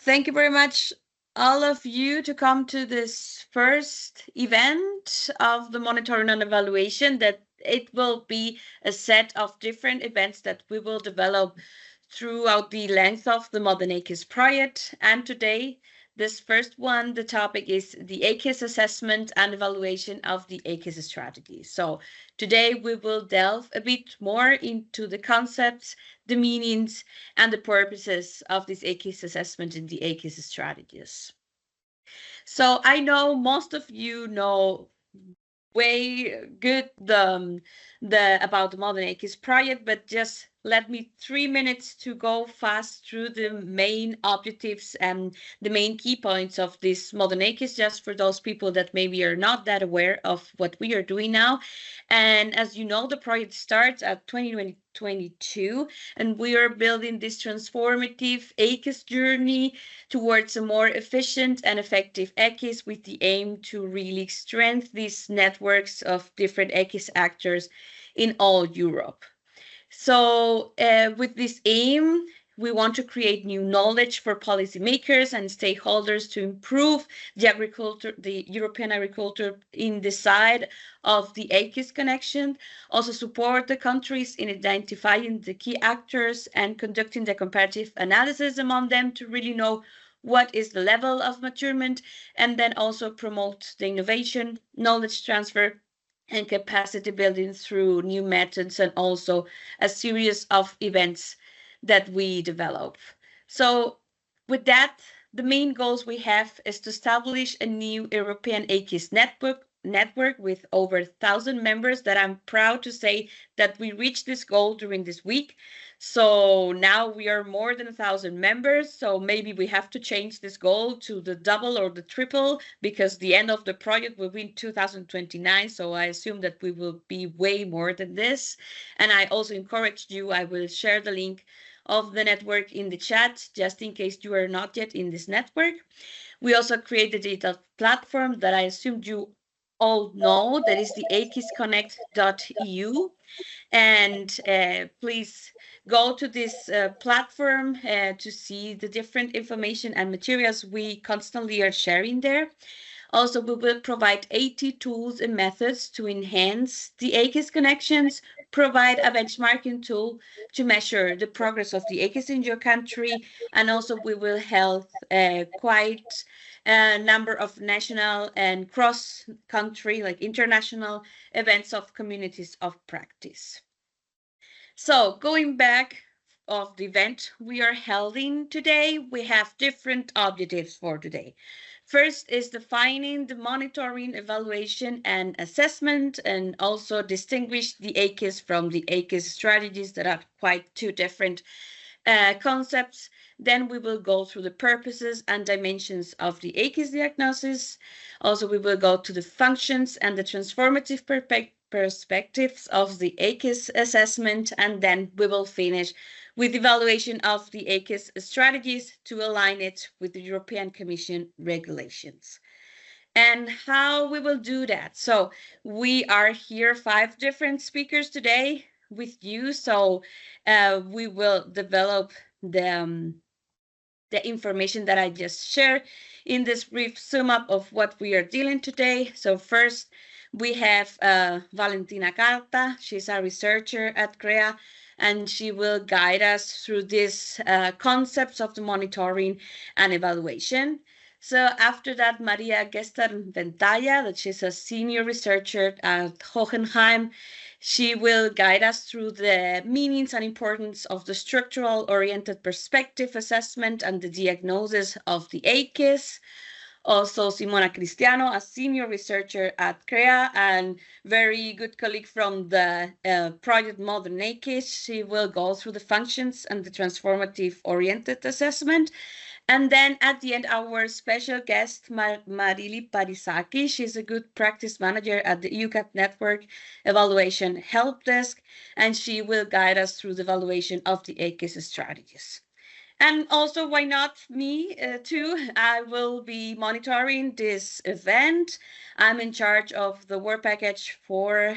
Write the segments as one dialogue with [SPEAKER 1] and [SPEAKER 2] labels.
[SPEAKER 1] Thank you very much, all of you, to come to this first event of the monitoring and evaluation. That it will be a set of different events that we will develop throughout the length of the Modern AKIS project. And today, this first one, the topic is the AKIS assessment and evaluation of the AKIS strategy. So today we will delve a bit more into the concepts, the meanings, and the purposes of this AKIS assessment and the AKIS strategies. So I know most of you know way good the about the Modern AKIS project, but just let me 3 minutes to go fast through the main objectives and the main key points of this Modern AKIS, just for those people that maybe are not that aware of what we are doing now. And as you know, the project starts at 2022, and we are building this transformative AKIS journey towards a more efficient and effective AKIS, with the aim to really strengthen these networks of different AKIS actors in all Europe. So with this aim, we want to create new knowledge for policymakers and stakeholders to improve the European agriculture in the side of the AKIS connection, also support the countries in identifying the key actors and conducting the comparative analysis among them to really know what is the level of maturement, and then also promote the innovation, knowledge transfer, and capacity building through new methods, and also a series of events that we develop. So with that, the main goals we have is to establish a new European AKIS network with over 1,000 members, that I'm proud to say that we reached this goal during this week. So now we are more than 1,000 members. So maybe we have to change this goal to the double or the triple, because the end of the project will be in 2029. So I assume that we will be way more than this. And I also encouraged you, I will share the link of the network in the chat, just in case you are not yet in this network. We also created a digital platform that I assumed you all know, that is the akisconnect.eu. And please go to this platform to see the different information and materials we constantly are sharing there. Also, we will provide 80 tools and methods to enhance the AKIS connections, provide a benchmarking tool to measure the progress of the AKIS in your country, and also we will help quite a number of national and cross-country, like international events of communities of practice. So going back of the event we are holding today, we have different objectives for today. First is defining the monitoring, evaluation, and assessment, and also distinguish the AKIS from the AKIS strategies, that are quite two different concepts. Then we will go through the purposes and dimensions of the AKIS diagnosis. Also, we will go to the functions and the transformative perspectives of the AKIS assessment, and then we will finish with evaluation of the AKIS strategies to align it with the European Commission regulations. And how we will do that? So we are here 5 different speakers today with you. So we will develop the information that I just shared in this brief sum up of what we are dealing today. So first, we have Valentina Carta. She's a researcher at CREA, and she will guide us through these concepts of the monitoring and evaluation. So after that, Maria Gester Ventaya, that she's a senior researcher at Hohenheim. She will guide us through the meanings and importance of the structural oriented perspective assessment and the diagnosis of the AKIS. Also, Simona Cristiano, a senior researcher at CREA and very good colleague from the project Modern AKIS. She will go through the functions and the transformative oriented assessment. And then at the end, our special guest, Marili Parisaki. She's a good practice manager at the EUCAT Network Evaluation Help Desk, and she will guide us through the evaluation of the AKIS strategies. And also, why not me too? I will be monitoring this event. I'm in charge of the work package for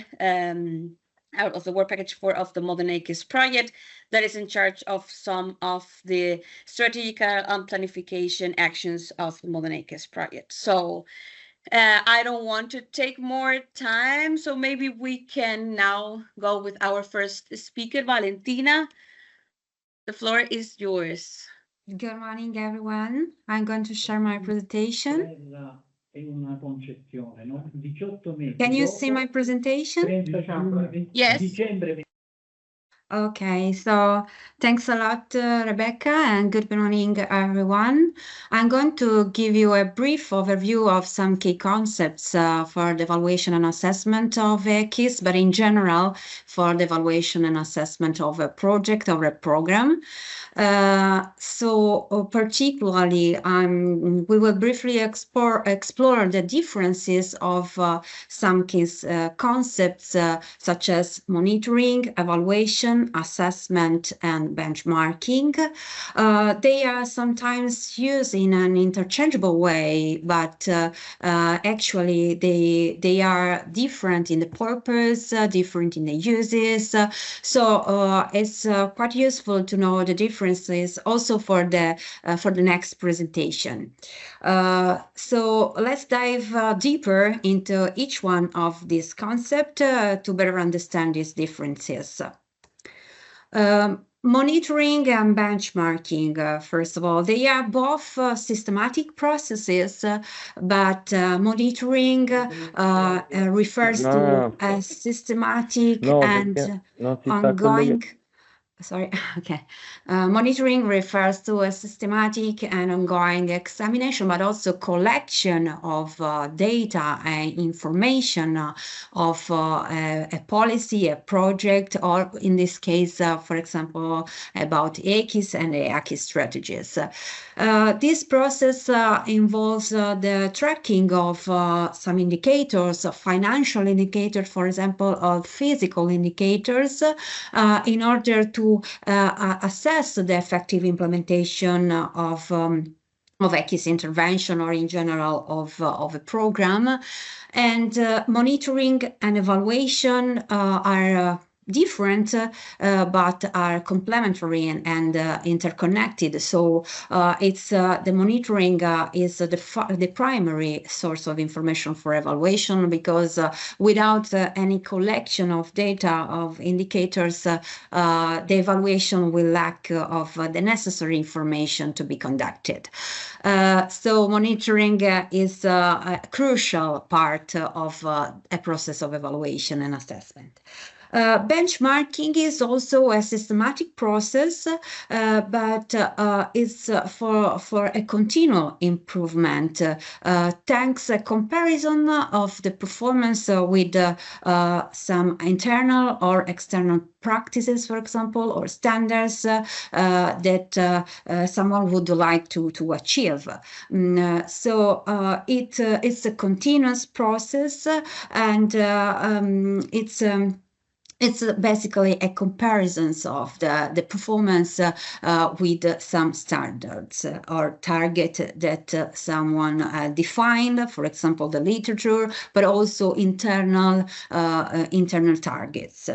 [SPEAKER 1] out of the work package 4 of the Modern AKIS project, that is in charge of some of the strategic planification actions of the Modern AKIS project. So I don't want to take more time, so maybe we can now go with our first speaker, Valentina. The floor is yours.
[SPEAKER 2] Good morning, everyone. I'm going to share my presentation. Can you see my presentation?
[SPEAKER 1] Yes.
[SPEAKER 2] Okay, so thanks a lot, Rebecca, and good morning, everyone. I'm going to give you a brief overview of some key concepts for the evaluation and assessment of AKIS, but in general, for the evaluation and assessment of a project or a program. Particularly, we will briefly explore the differences of some key concepts such as monitoring, evaluation, assessment, and benchmarking. They are sometimes used in an interchangeable way, but actually they are different in the purpose, different in the uses. It's quite useful to know the differences also for the next presentation. So let's dive deeper into each one of these concepts to better understand these differences. Monitoring and benchmarking, first of all, they are both systematic processes, but monitoring refers to a systematic and ongoing. Sorry, okay. Monitoring refers to a systematic and ongoing examination, but also collection of data and information of a policy, a project, or in this case, for example, about AKIS and the AKIS strategies. This process involves the tracking of some indicators, financial indicators, for example, or physical indicators, in order to assess the effective implementation of AKIS intervention or in general of a program. And monitoring and evaluation are different, but are complementary and interconnected. So it's the monitoring is the primary source of information for evaluation, because without any collection of data of indicators, the evaluation will lack of the necessary information to be conducted. So monitoring is a crucial part of a process of evaluation and assessment. Benchmarking is also a systematic process, but it's for a continual improvement, thanks a comparison of the performance with some internal or external practices, for example, or standards that someone would like to achieve. It's a continuous process, and it's basically a comparison of the performance with some standards or target that someone defined, for example, the literature, but also internal targets.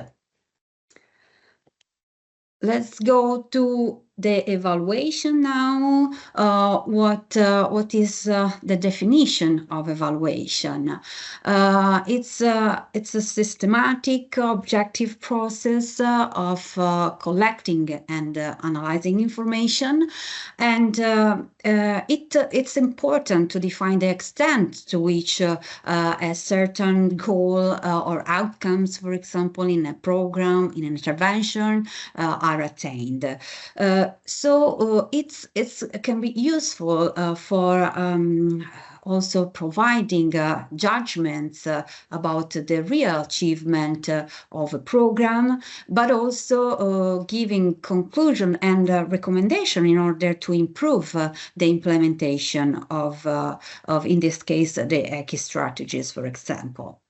[SPEAKER 2] Let's go to the evaluation now. What is the definition of evaluation? It's a systematic, objective process of collecting and analyzing information, and it's important to define the extent to which a certain goal or outcomes, for example, in a program, in an intervention, are attained. It can be useful for also providing judgments about the real achievement of a program, but also giving conclusion and recommendation in order to improve the implementation of, in this case, the AKIS strategies, for example.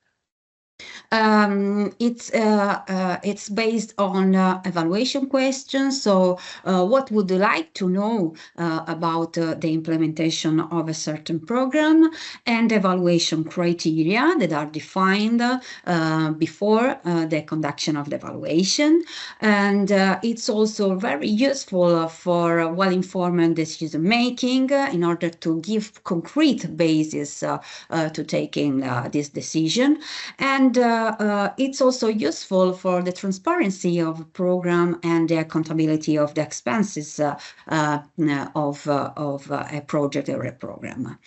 [SPEAKER 2] It's based on evaluation questions. So, what would you like to know about the implementation of a certain program, and evaluation criteria that are defined before the conduction of the evaluation. And it's also very useful for well-informed decision making in order to give concrete basis to taking this decision. And it's also useful for the transparency of a program and the accountability of the expenses of a project or a program.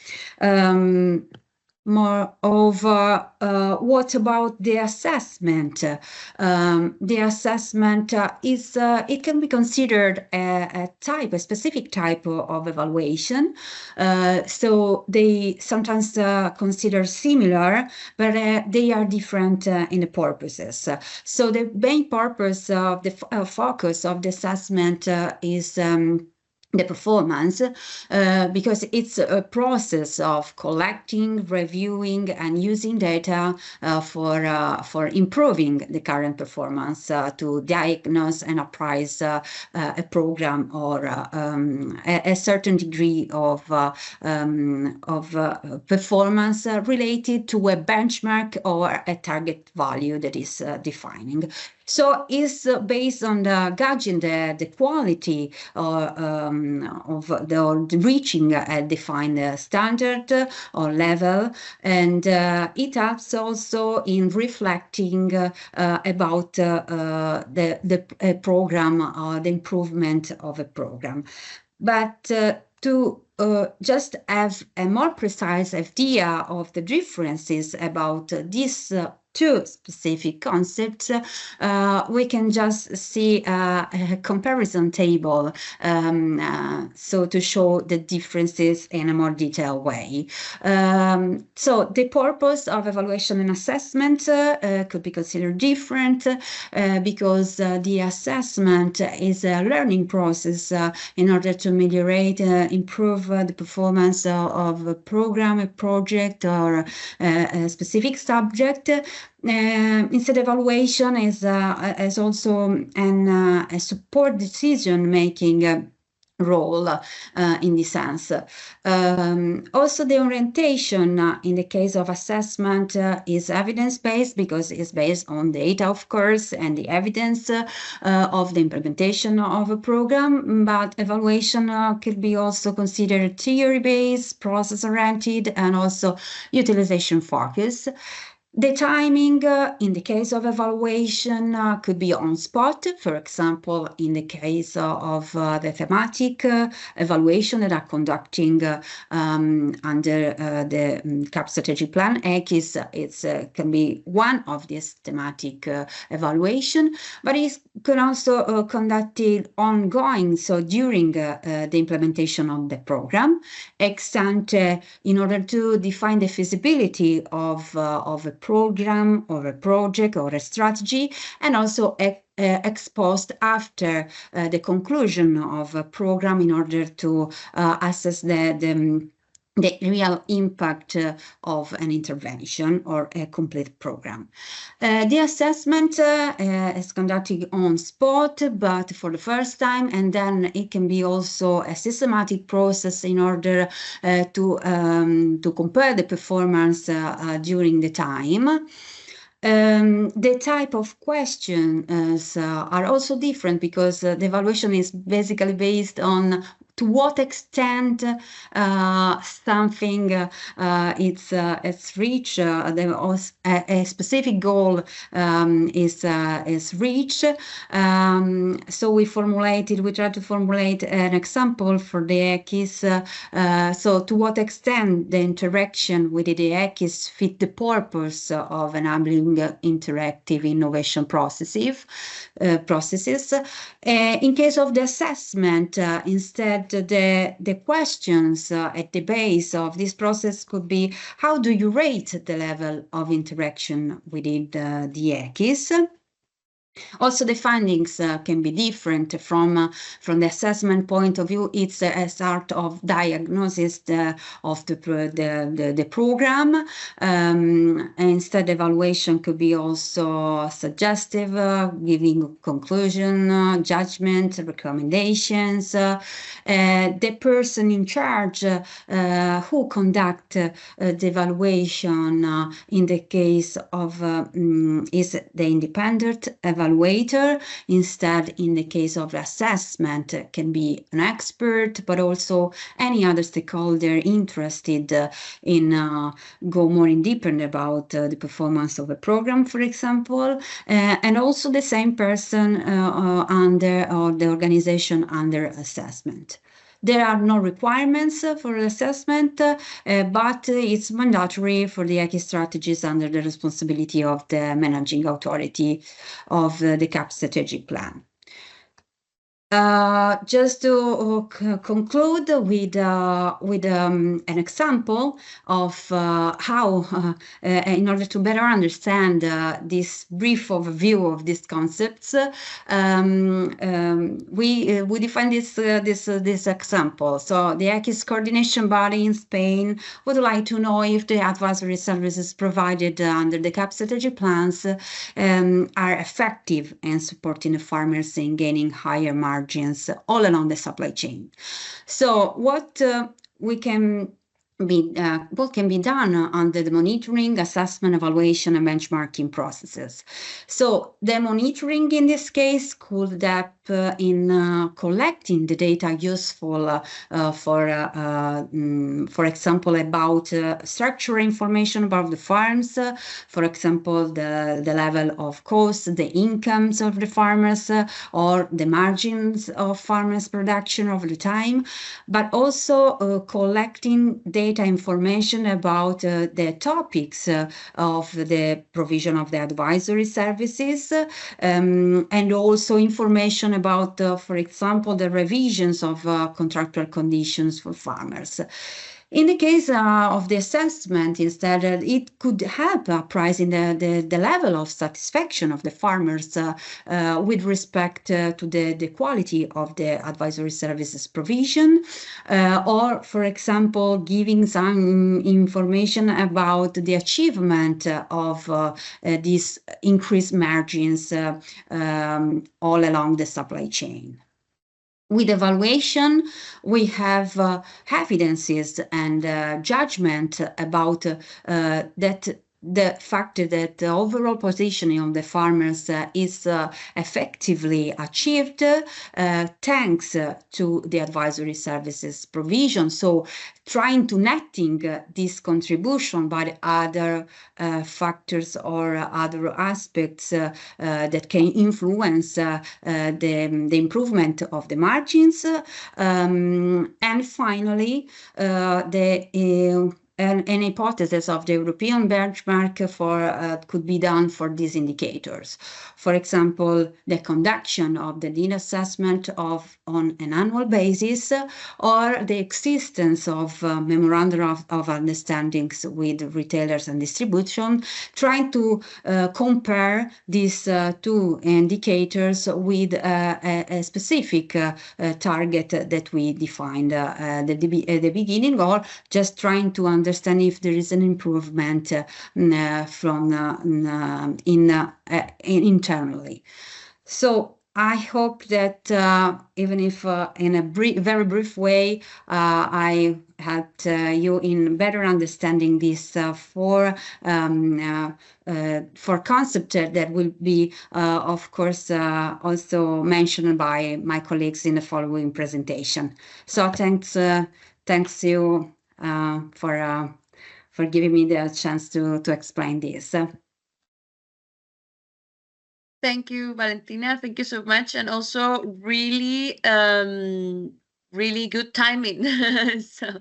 [SPEAKER 2] Moreover, what about the assessment? The assessment is it can be considered a specific type of evaluation. So they sometimes consider similar, but they are different in the purposes. So the main purpose of the focus of the assessment is the performance, because it's a process of collecting, reviewing, and using data for improving the current performance to diagnose and appraise a program or a certain degree of performance related to a benchmark or a target value that is defining. So it's based on gauging the quality of the reaching a defined standard or level, and it helps also in reflecting about the program or the improvement of a program. But to just have a more precise idea of the differences about these two specific concepts, we can just see a comparison table, so to show the differences in a more detailed way. So the purpose of evaluation and assessment could be considered different because the assessment is a learning process in order to ameliorate, improve the performance of a program, a project, or a specific subject. Instead, evaluation is also a support decision-making role in this sense. Also, the orientation in the case of assessment is evidence-based because it's based on data, of course, and the evidence of the implementation of a program. But evaluation could be also considered theory-based, process-oriented, and also utilization-focused. The timing in the case of evaluation could be on spot. For example, in the case of the thematic evaluation that are conducting under the CAP strategy plan, AKIS, it can be one of these thematic evaluation, but it can also conducted ongoing, so during the implementation of the program, ex ante, in order to define the feasibility of a program or a project or a strategy, and also exposed after the conclusion of a program in order to assess the real impact of an intervention or a complete program. The assessment is conducted on spot, but for the first time, and then it can be also a systematic process in order to compare the performance during the time. The type of questions are also different because the evaluation is basically based on to what extent something it's reached, a specific goal is reached. So we try to formulate an example for the AKIS. So to what extent the interaction with the AKIS fit the purpose of enabling interactive innovation processes. In case of the assessment, instead, the questions at the base of this process could be, how do you rate the level of interaction within the AKIS? Also, the findings can be different from the assessment point of view. It's a sort of diagnosis of the program. Instead, evaluation could be also suggestive, giving conclusion, judgment, recommendations. The person in charge who conduct the evaluation in the case of is the independent evaluator. Instead, in the case of assessment, can be an expert, but also any other stakeholder interested in go more in deeper about the performance of a program, for example, and also the same person under or the organization under assessment. There are no requirements for assessment, but it's mandatory for the AKIS strategies under the responsibility of the managing authority of the CAP strategic plan. Just to conclude with an example of how, in order to better understand this brief overview of these concepts, we define this example. So the AKIS coordination body in Spain would like to know if the advisory services provided under the CAP strategy plans are effective in supporting the farmers in gaining higher margins all along the supply chain. So what can be done under the monitoring, assessment, evaluation, and benchmarking processes. So the monitoring in this case could help in collecting the data useful for example, about structural information about the farms, for example, the level of cost, the incomes of the farmers, or the margins of farmers' production over the time, but also collecting data information about the topics of the provision of the advisory services, and also information about, for example, the revisions of contractual conditions for farmers. In the case of the assessment, instead, it could help appraising the level of satisfaction of the farmers with respect to the quality of the advisory services provision, or, for example, giving some information about the achievement of these increased margins all along the supply chain. With evaluation, we have evidences and judgment about that the fact that the overall positioning of the farmers is effectively achieved thanks to the advisory services provision. So trying to netting this contribution by other factors or other aspects that can influence the improvement of the margins. And finally, an hypothesis of the European benchmark could be done for these indicators. For example, the conduction of the need assessment on an annual basis, or the existence of memorandum of understandings with retailers and distribution, trying to compare these two indicators with a specific target that we defined at the beginning, or just trying to understand if there is an improvement internally. So I hope that even if in a very brief way, I helped you in better understanding this for concept that will be, of course, also mentioned by my colleagues in the following presentation. So thanks you for giving me the chance to explain this.
[SPEAKER 1] Thank you, Valentina. Thank you so much, and also really, really good timing. So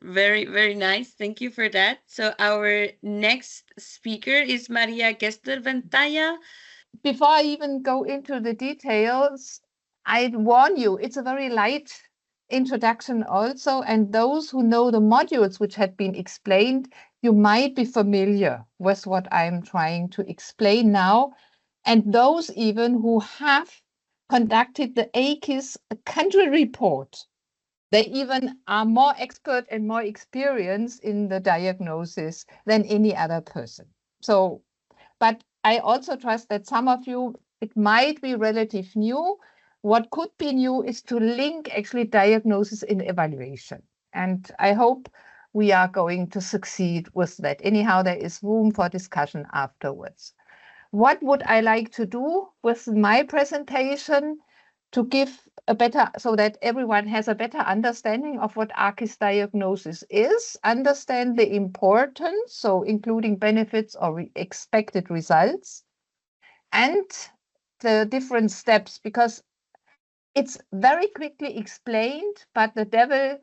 [SPEAKER 1] very, very nice. Thank you for that. So our next speaker is Maria Gessler Ventaya.
[SPEAKER 3] Before I even go into the details, I warn you, it's a very light introduction also, and those who know the modules which had been explained, you might be familiar with what I'm trying to explain now. and those even who have conducted the AKIS country report. They even are more expert and more experienced in the diagnosis than any other person. So, but I also trust that some of you, it might be relative new. What could be new is to link actually diagnosis and evaluation. And I hope we are going to succeed with that. Anyhow, there is room for discussion afterwards. What would I like to do with my presentation to give a better, so that everyone has a better understanding of what AKIS diagnosis is, understand the importance, so including benefits or expected results, and the different steps, because it's very quickly explained, but the devil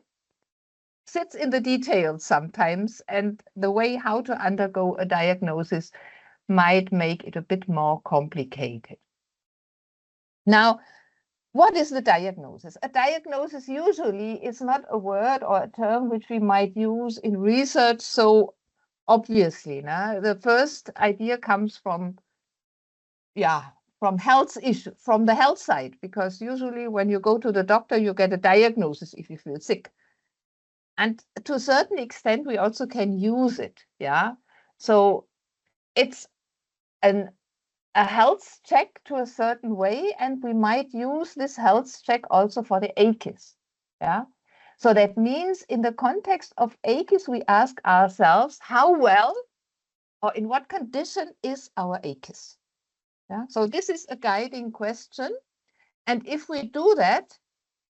[SPEAKER 3] sits in the details sometimes, and the way how to undergo a diagnosis might make it a bit more complicated. Now, what is the diagnosis? A diagnosis usually is not a word or a term which we might use in research so obviously. No? The first idea comes from, from health issue, from the health side, because usually when you go to the doctor, you get a diagnosis if you feel sick. And to a certain extent, we also can use it. Yeah. So it's a health check to a certain way, and we might use this health check also for the AKIS. Yeah. So that means in the context of AKIS, we ask ourselves how well or in what condition is our AKIS? Yeah. So this is a guiding question. And if we do that,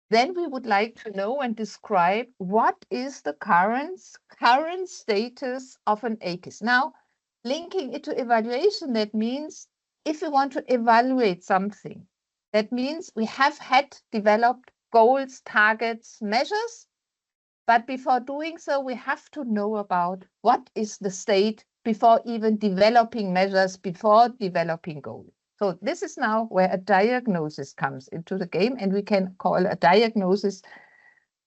[SPEAKER 3] then we would like to know and describe what is the current status of an AKIS. Now, linking it to evaluation, that means if we want to evaluate something, that means we have had developed goals, targets, measures, but before doing so, we have to know about what is the state before even developing measures, before developing goals. So this is now where a diagnosis comes into the game, and we can call a diagnosis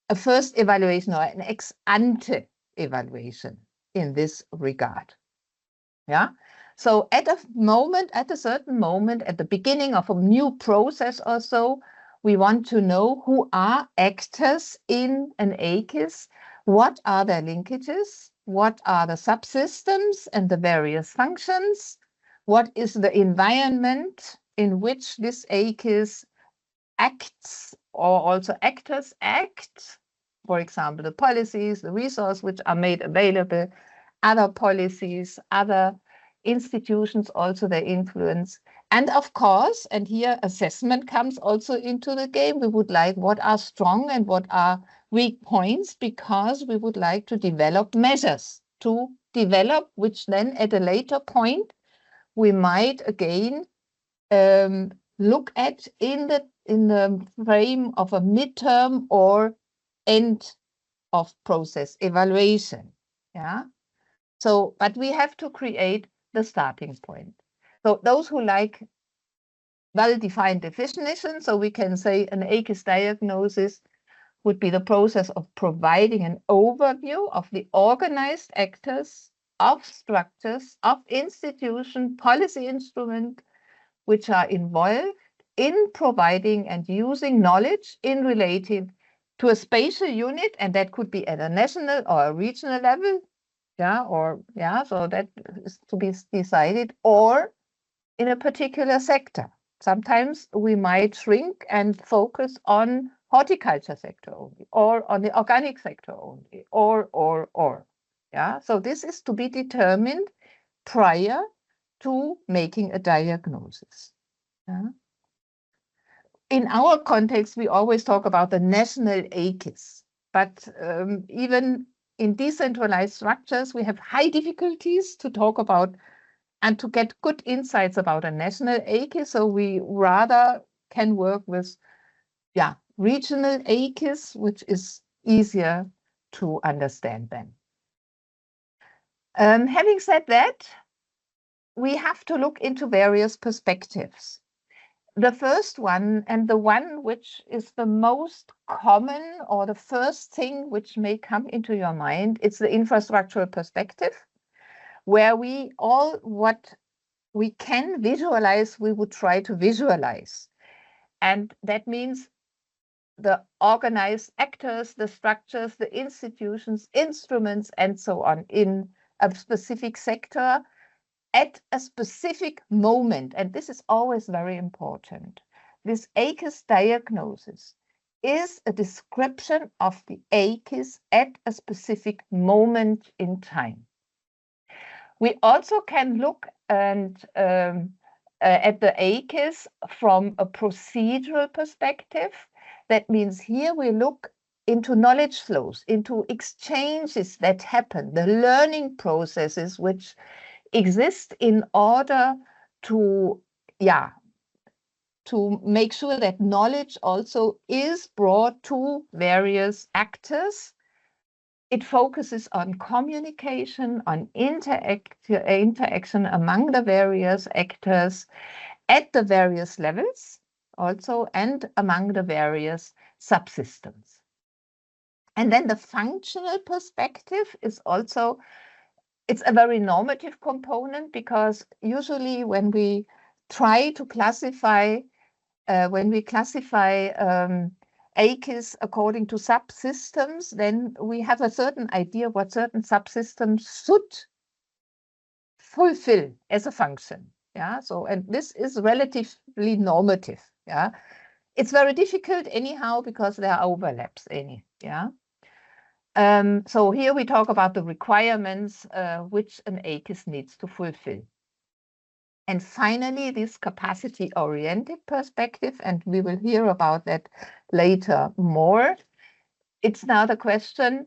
[SPEAKER 3] a first evaluation or an ex ante evaluation in this regard. Yeah. So at a certain moment, at the beginning of a new process or so, we want to know who are actors in an AKIS, what are their linkages, what are the subsystems and the various functions, what is the environment in which this AKIS acts or also actors act, for example, the policies, the resources which are made available, other policies, other institutions, also their influence. And of course, and here assessment comes also into the game, we would like what are strong and what are weak points, because we would like to develop measures to develop, which then at a later point, we might again look at in the frame of a midterm or end of process evaluation. Yeah. So, but we have to create the starting point. So those who like well-defined definition, so we can say an AKIS diagnosis would be the process of providing an overview of the organized actors, of structures, of institution, policy instrument, which are involved in providing and using knowledge in related to a spatial unit, and that could be at a national or a regional level, so that is to be decided, or in a particular sector. Sometimes we might shrink and focus on horticulture sector only, or on the organic sector only, or. Yeah, so this is to be determined prior to making a diagnosis. Yeah. In our context, we always talk about the national AKIS, but even in decentralized structures, we have high difficulties to talk about and to get good insights about a national AKIS. So we rather can work with regional AKIS, which is easier to understand then. Having said that, we have to look into various perspectives. The first one, and the one which is the most common, or the first thing which may come into your mind, it's the infrastructural perspective, where what we can visualize, we would try to visualize. And that means the organized actors, the structures, the institutions, instruments, and so on in a specific sector at a specific moment. And this is always very important. This AKIS diagnosis is a description of the AKIS at a specific moment in time. We also can look at the AKIS from a procedural perspective. That means here we look into knowledge flows, into exchanges that happen, the learning processes which exist in order to, to make sure that knowledge also is brought to various actors. It focuses on communication, on interaction among the various actors at the various levels also, and among the various subsystems. And then the functional perspective is also, it's a very normative component, because usually when we try to classify, AKIS according to subsystems, then we have a certain idea what certain subsystems should fulfill as a function. Yeah, so, and this is relatively normative. Yeah, it's very difficult anyhow because there are overlaps. So here we talk about the requirements which an AKIS needs to fulfill. And finally, this capacity-oriented perspective, and we will hear about that later more. It's now the question,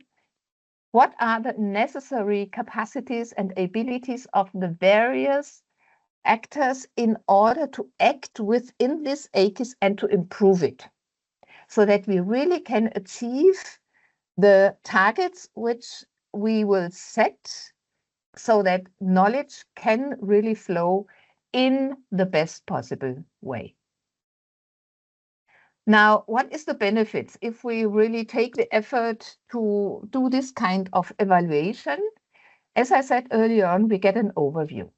[SPEAKER 3] what are the necessary capacities and abilities of the various actors in order to act within this AKIS and to improve it, so that we really can achieve the targets which we will set, so that knowledge can really flow in the best possible way. Now, what is the benefits if we really take the effort to do this kind of evaluation? As I said earlier on, we get an overview.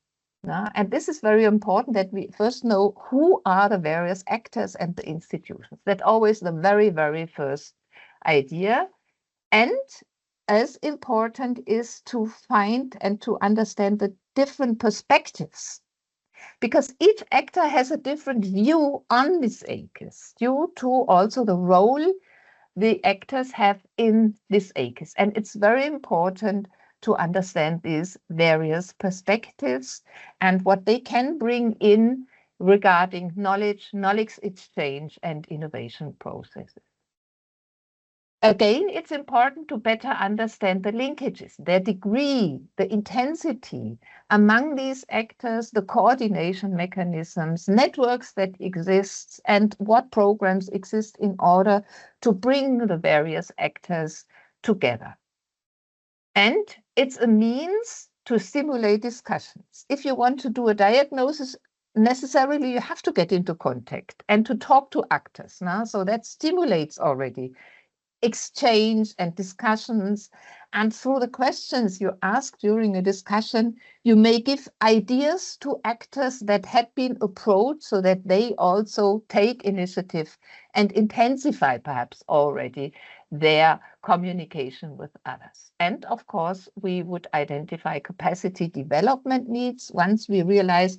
[SPEAKER 3] And this is very important, that we first know who are the various actors and the institutions. That's always the very, very first idea. And as important is to find and to understand the different perspectives, because each actor has a different view on this AKIS due to also the role the actors have in this AKIS. And it's very important to understand these various perspectives and what they can bring in regarding knowledge exchange, and innovation processes. Again, it's important to better understand the linkages, their degree, the intensity among these actors, the coordination mechanisms, networks that exist, and what programs exist in order to bring the various actors together. And it's a means to stimulate discussions. If you want to do a diagnosis, necessarily you have to get into contact and to talk to actors. So that stimulates already exchange and discussions. And through the questions you ask during a discussion, you may give ideas to actors that had been approached, so that they also take initiative and intensify perhaps already their communication with others. And of course, we would identify capacity development needs once we realize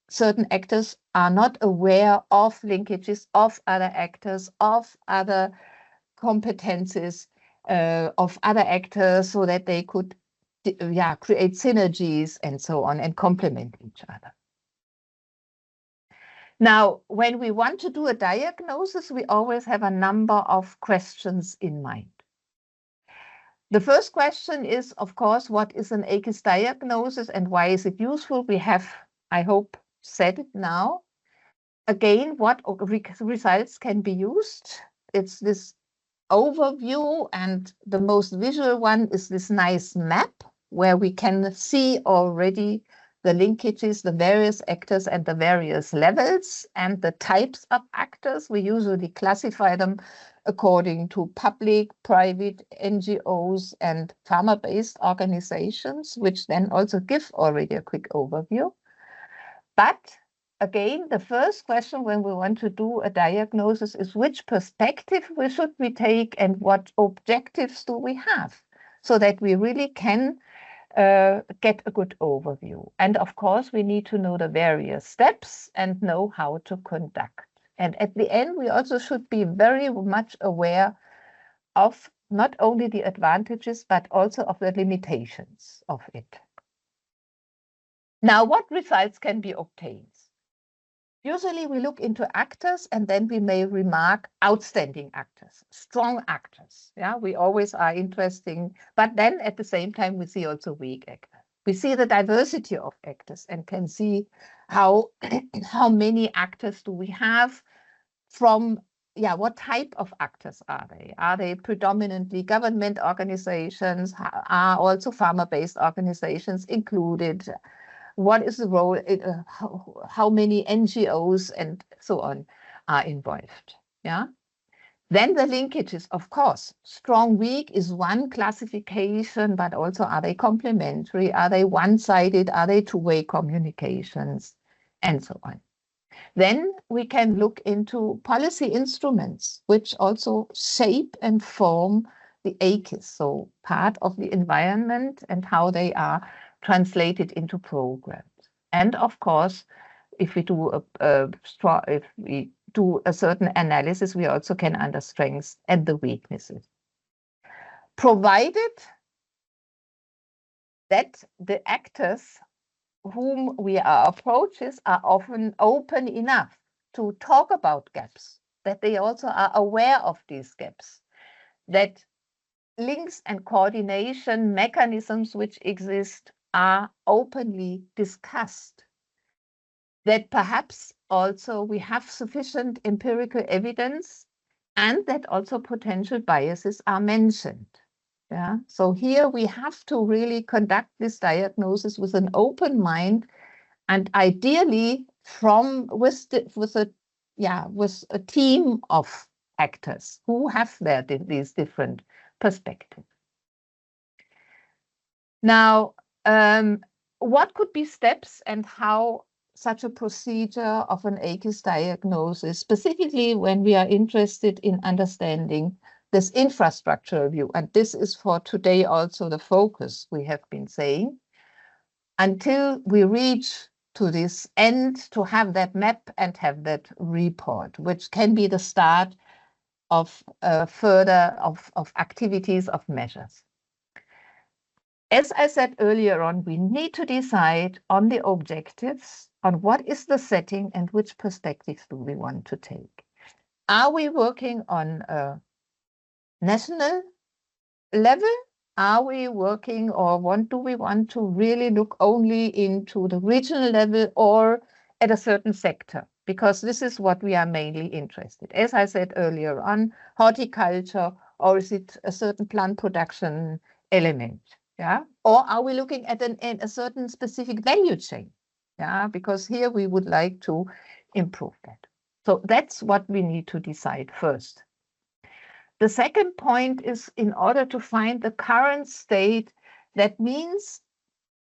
[SPEAKER 3] certain actors are not aware of linkages of other actors, of other competences of other actors, so that they could create synergies and so on and complement each other. Now, when we want to do a diagnosis, we always have a number of questions in mind. The first question is, of course, what is an AKIS diagnosis and why is it useful? We have, I hope, said it now. Again, what results can be used? It's this overview, and the most visual one is this nice map where we can see already the linkages, the various actors and the various levels and the types of actors. We usually classify them according to public, private, NGOs and pharma-based organizations, which then also give already a quick overview. But again, the first question when we want to do a diagnosis is which perspective should we take and what objectives do we have, so that we really can get a good overview. And of course, we need to know the various steps and know how to conduct. And at the end, we also should be very much aware of not only the advantages, but also of the limitations of it. Now, what results can be obtained? Usually we look into actors and then we may remark outstanding actors, strong actors. Yeah, we always are interesting, but then at the same time, we see also weak actors. We see the diversity of actors and can see how, how many actors do we have from, yeah, what type of actors are they? Are they predominantly government organizations? Are also farmer-based organizations included? What is the role, how many NGOs and so on are involved, yeah? Then the linkages, of course, strong, weak is one classification, but also are they complementary? Are they one-sided? Are they two-way communications? And so on. Then we can look into policy instruments, which also shape and form the AKIS, so part of the environment and how they are translated into programs. And of course, if we do a certain analysis, we also can understand strengths and the weaknesses, provided that the actors whom we are approaches are often open enough to talk about gaps, that they also are aware of these gaps, that links and coordination mechanisms which exist are openly discussed, that perhaps also we have sufficient empirical evidence and that also potential biases are mentioned. Yeah, so here we have to really conduct this diagnosis with an open mind, and ideally with a team of actors who have these different perspectives. Now, what could be steps and how such a procedure of an AKIS diagnosis, specifically when we are interested in understanding this infrastructural view, and this is for today also the focus we have been saying, until we reach to this end to have that map and have that report, which can be the start of further activities, of measures. As I said earlier on, we need to decide on the objectives, on what is the setting and which perspectives do we want to take. Are we working on a national level? Are we working or do we want to really look only into the regional level or at a certain sector? Because this is what we are mainly interested. As I said earlier on, horticulture, or is it a certain plant production element? Yeah, or are we looking at a certain specific value chain? Yeah, because here we would like to improve that. So that's what we need to decide first. The second point is, in order to find the current state, that means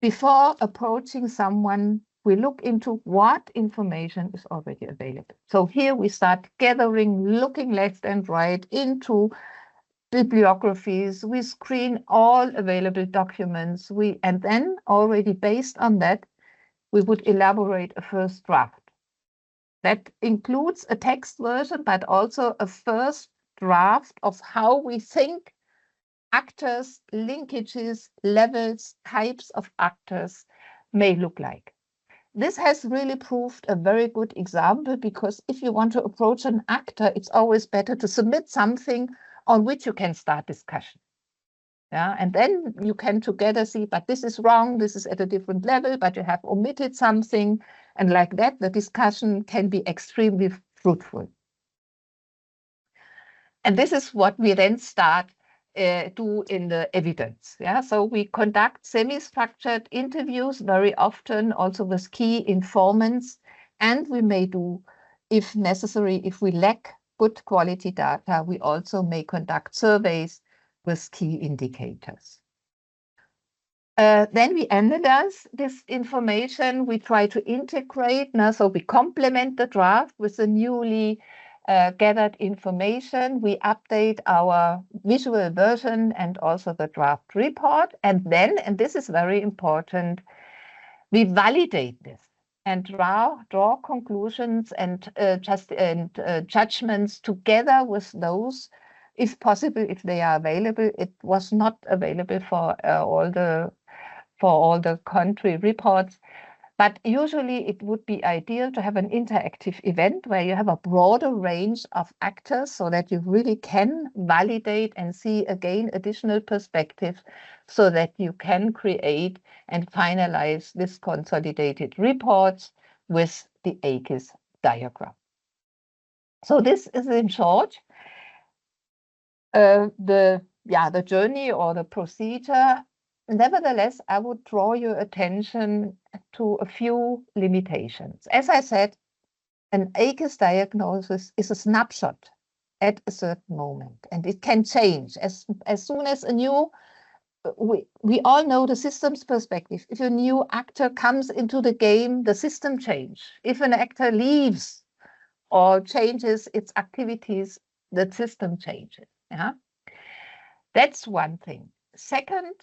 [SPEAKER 3] before approaching someone, we look into what information is already available. So here we start gathering, looking left and right into bibliographies. We screen all available documents. And then already based on that, we would elaborate a first draft. That includes a text version, but also a first draft of how we think actors, linkages, levels, types of actors may look like. This has really proved a very good example, because if you want to approach an actor, it's always better to submit something on which you can start discussion. Yeah, and then you can together see, but this is wrong, this is at a different level, but you have omitted something. And like that, the discussion can be extremely fruitful. And this is what we then start do in the evidence. Yeah, so we conduct semi-structured interviews very often, also with key informants, and we may do, if necessary, if we lack good quality data, we also may conduct surveys with key indicators. Then we analyze this information. We try to integrate. Now, so we complement the draft with the newly gathered information. We update our visual version and also the draft report. And then, and this is very important, we validate this and draw conclusions and judgments together with those, if possible, if they are available. It was not available for all the country reports, but usually it would be ideal to have an interactive event where you have a broader range of actors so that you really can validate and see again additional perspectives so that you can create and finalize this consolidated reports with the AKIS diagram. So this is in short the journey or the procedure. Nevertheless, I would draw your attention to a few limitations. As I said, an AKIS diagnosis is a snapshot at a certain moment, and it can change as soon as a new, we all know the system's perspective. If a new actor comes into the game, the system changes. If an actor leaves or changes its activities, the system changes. Yeah? That's one thing. Second,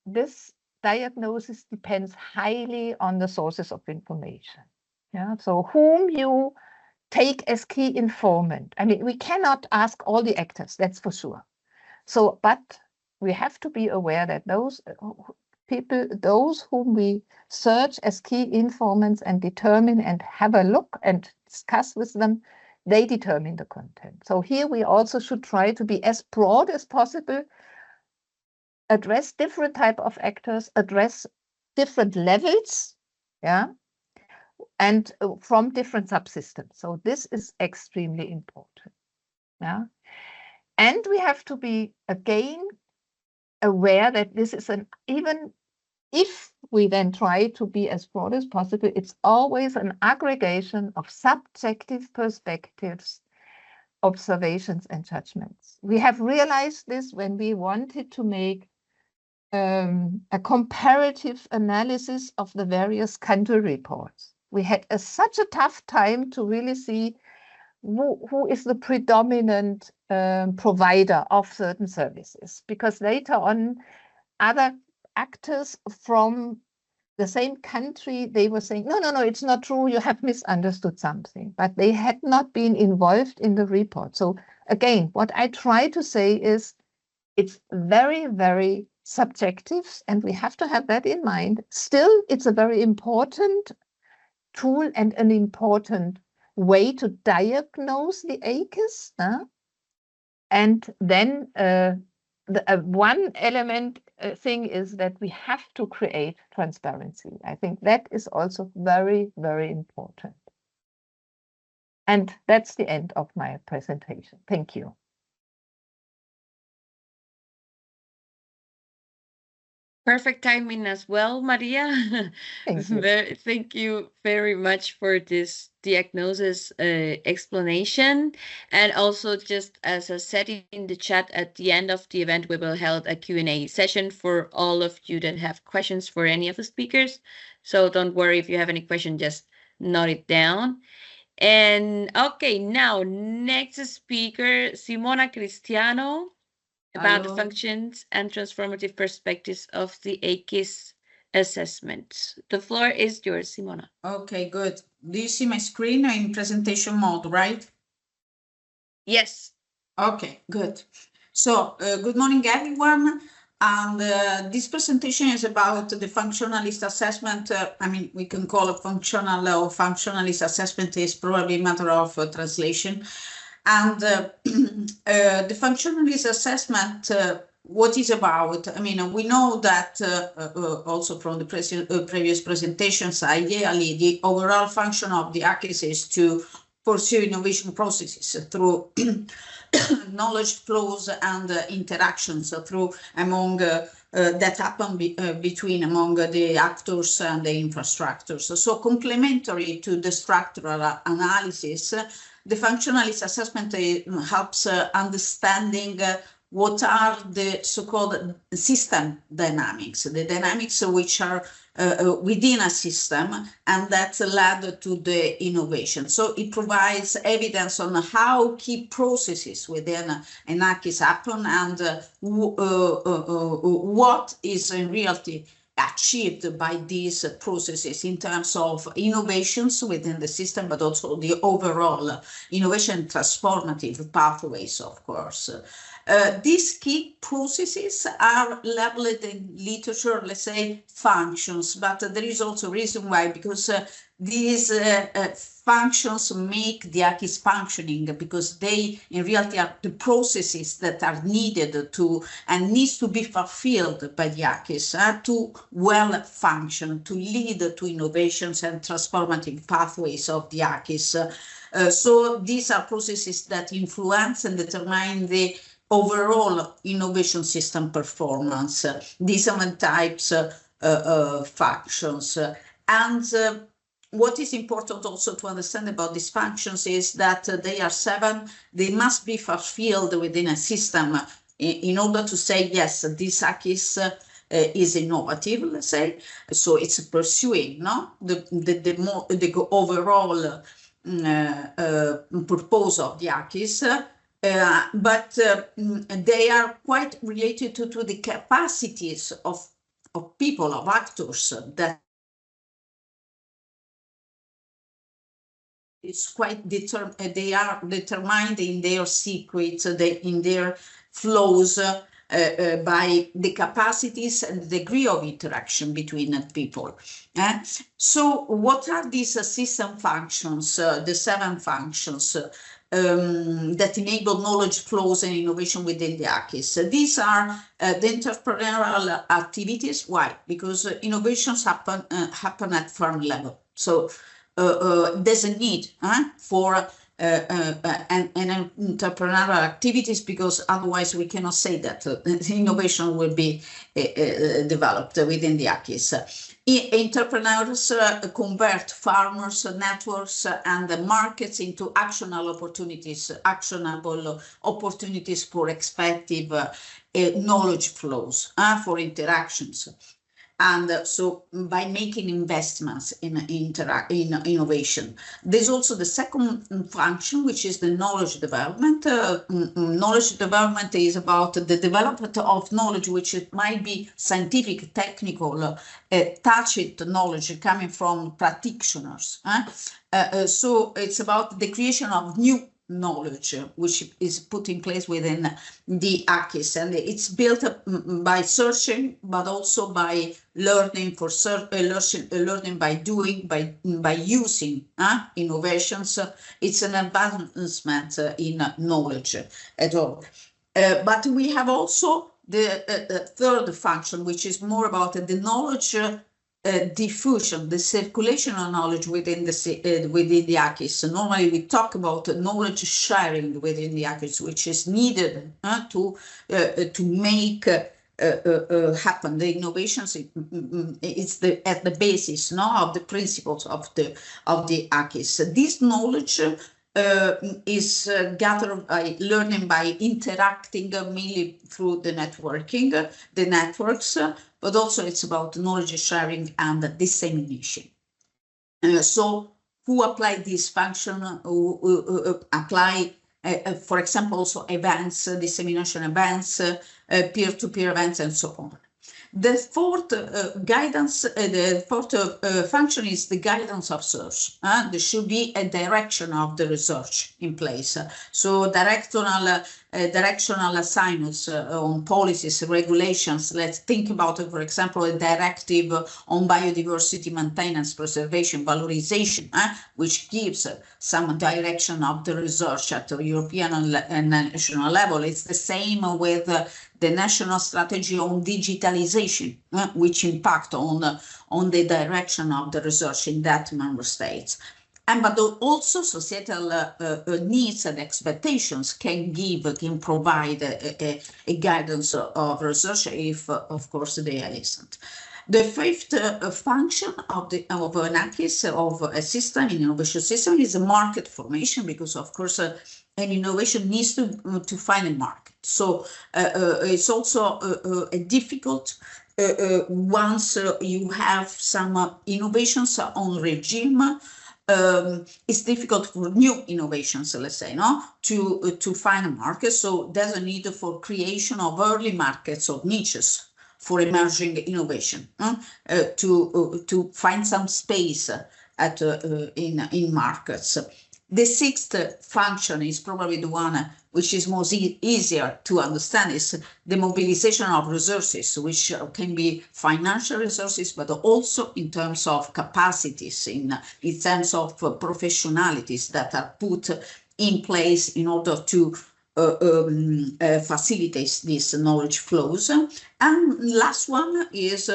[SPEAKER 3] this diagnosis depends highly on the sources of information. Yeah, so whom you take as key informant. I mean, we cannot ask all the actors, that's for sure. So, but we have to be aware that those people, those whom we search as key informants and determine and have a look and discuss with them, they determine the content. So here we also should try to be as broad as possible, address different type of actors, address different levels, yeah, and from different subsystems. So this is extremely important, yeah. And we have to be again aware that this is even if we then try to be as broad as possible, it's always an aggregation of subjective perspectives, observations, and judgments. We have realized this when we wanted to make a comparative analysis of the various country reports. We had such a tough time to really see who is the predominant provider of certain services, because later on other actors from the same country, they were saying, no, it's not true, you have misunderstood something, but they had not been involved in the report. So again, what I try to say is it's very, very subjective, and we have to have that in mind. Still, it's a very important tool and an important way to diagnose the AKIS. And then one element thing is that we have to create transparency. I think that is also very, very important. And that's the end of my presentation. Thank you.
[SPEAKER 1] Perfect timing as well, Maria.
[SPEAKER 3] Thank you.
[SPEAKER 1] Thank you very much for this diagnosis explanation. And also, just as I said in the chat, at the end of the event, we will hold a Q&A session for all of you that have questions for any of the speakers. So don't worry if you have any question, just note it down. And okay, now next speaker, Simona Cristiano, about the functions and transformative perspectives of the AKIS assessment. The floor is yours, Simona.
[SPEAKER 4] Okay, good. Do you see my screen in presentation mode, right?
[SPEAKER 1] Yes.
[SPEAKER 4] Okay, good. So, good morning, everyone. And this presentation is about the functionalist assessment. I mean, we can call it functional or functionalist assessment, is probably a matter of translation. And the functionalist assessment, what is about? I mean, we know that also from the previous presentations, ideally the overall function of the AKIS is to pursue innovation processes through knowledge flows and interactions through among that happen between among the actors and the infrastructures. So complementary to the structural analysis, the functionalist assessment helps understanding what are the so-called system dynamics, the dynamics which are within a system, and that led to the innovation. So it provides evidence on how key processes within an AKIS happen and what is in reality achieved by these processes in terms of innovations within the system, but also the overall innovation transformative pathways, of course. These key processes are labeled in literature, let's say, functions, but there is also a reason why, because these functions make the AKIS functioning, because they in reality are the processes that are needed to and needs to be fulfilled by the AKIS to well function, to lead to innovations and transformative pathways of the AKIS. So these are processes that influence and determine the overall innovation system performance. These are the types of functions. And what is important also to understand about these functions is that they are 7. They must be fulfilled within a system in order to say, yes, this AKIS is innovative, let's say. So it's pursuing the overall purpose of the AKIS. But they are quite related to the capacities of people, of actors, that is quite they are determined in their secrets, in their flows, by the capacities and the degree of interaction between people. So what are these system functions, the 7 functions that enable knowledge flows and innovation within the AKIS? These are the entrepreneurial activities. Why? Because innovations happen at firm level. So there's a need for and entrepreneurial activities, because otherwise we cannot say that innovation will be developed within the AKIS. Entrepreneurs convert farmers, networks, and markets into actionable opportunities for expected knowledge flows, for interactions. And so by making investments in innovation. There's also the second function, which is the knowledge development. Knowledge development is about the development of knowledge, which it might be scientific, technical, tacit knowledge coming from practitioners. So it's about the creation of new knowledge, which is put in place within the AKIS, and it's built up by searching, but also by learning learning by doing, by using innovations. It's an advancement in knowledge at all. But we have also the third function, which is more about the knowledge diffusion, the circulation of knowledge within the AKIS. Normally we talk about knowledge sharing within the AKIS, which is needed to make happen. The innovations, it's at the basis of the principles of the AKIS. This knowledge is gathered by learning, by interacting mainly through the networks, but also it's about knowledge sharing and dissemination. So who apply this function, apply, for example, also events, dissemination events, peer-to-peer events, and so on. The fourth function is the guidance of research. There should be a direction of the research in place. So directional assignments on policies, regulations. Let's think about, for example, a directive on biodiversity maintenance, preservation, valorization, which gives some direction of the research at the European and national level. It's the same with the national strategy on digitalization, which impact on the direction of the research in that member states. But also societal needs and expectations can provide a guidance of research if, of course, they are listened. The fifth function of an AKIS, of a system, an innovation system, is a market formation, because, of course, an innovation needs to find a market. So it's also difficult once you have some innovations on regime. It's difficult for new innovations, let's say, no, to find a market. So there's a need for creation of early markets or niches for emerging innovation, to find some space in markets. The sixth function is probably the one which is most easier to understand, is the mobilization of resources, which can be financial resources, but also in terms of capacities, in terms of professionalities that are put in place in order to facilitate these knowledge flows. And last one is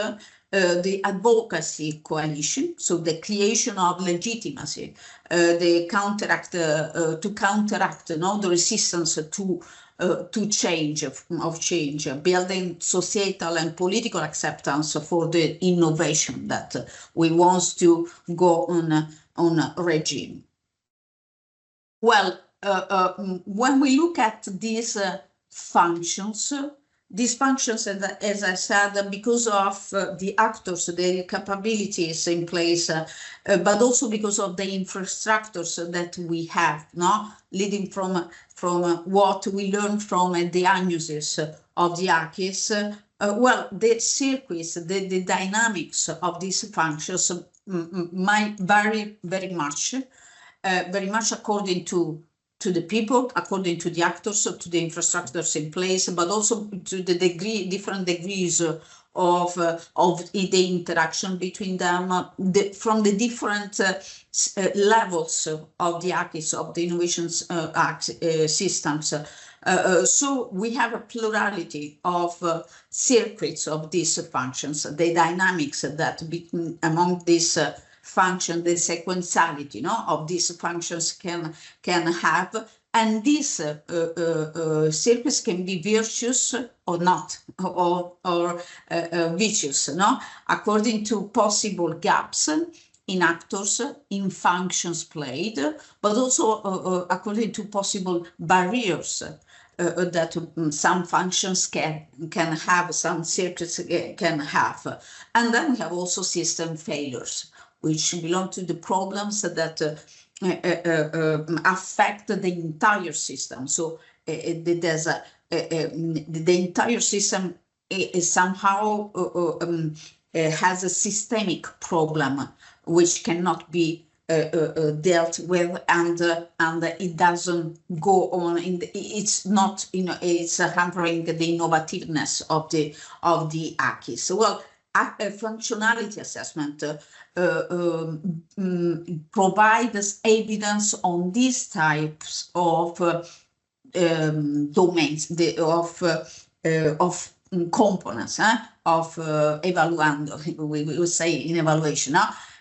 [SPEAKER 4] the advocacy coalition, so the creation of legitimacy, the counteract to counteract the resistance to change, building societal and political acceptance for the innovation that we want to go on regime. Well, when we look at these functions, as I said, because of the actors, the capabilities in place, but also because of the infrastructures that we have, no, leading from what we learned from the diagnosis of the AKIS. Well, the circuits, the dynamics of these functions might vary very much according to the people, according to the actors, to the infrastructures in place, but also to the different degrees of the interaction between them, from the different levels of the AKIS, of the innovations systems. So we have a plurality of circuits of these functions, the dynamics that among these function, the sequentiality, of these functions can have, and these circuits can be virtuous or not, or vicious, according to possible gaps in actors, in functions played, but also according to possible barriers that some functions can have, some circuits can have. And then we have also system failures, which belong to the problems that affect the entire system. So there's the entire system is somehow has a systemic problem which cannot be dealt with, and it doesn't go on. It's not, it's hampering the innovativeness of the AKIS. Well, functionality assessment provides evidence on these types of domains, of components, of evaluando, we will say in evaluation,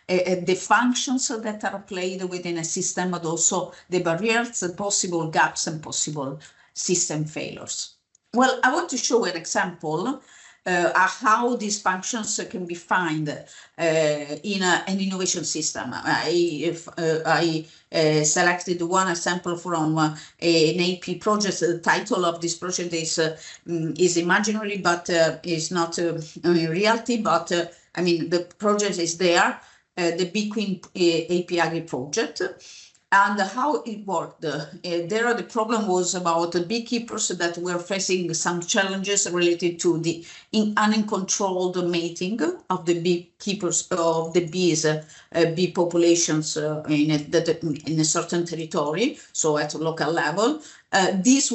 [SPEAKER 4] the functions that are played within a system, but also the barriers, the possible gaps, and possible system failures. Well, I want to show an example how these functions can be found in an innovation system. I selected one example from an AP project. The title of this project is imaginary, but is not reality. But I mean, the project is there, the Bee Queen AP Agri project. And how it worked. There, the problem was about the beekeepers that were facing some challenges related to the uncontrolled mating of the beekeepers, of the bees, bee populations in a certain territory, so at a local level. This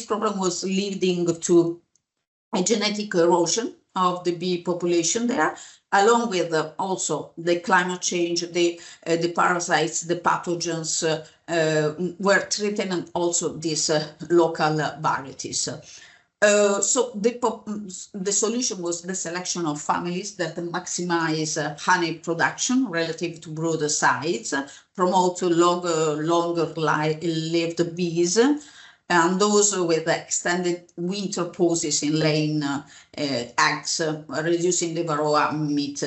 [SPEAKER 4] problem was leading to a genetic erosion of the bee population there, along with also the climate change, the parasites, the pathogens were threatening also these local varieties. So the solution was the selection of families that maximize honey production relative to broader sites, promote longer-lived bees, and those with extended winter pauses in laying eggs, reducing the varroa mite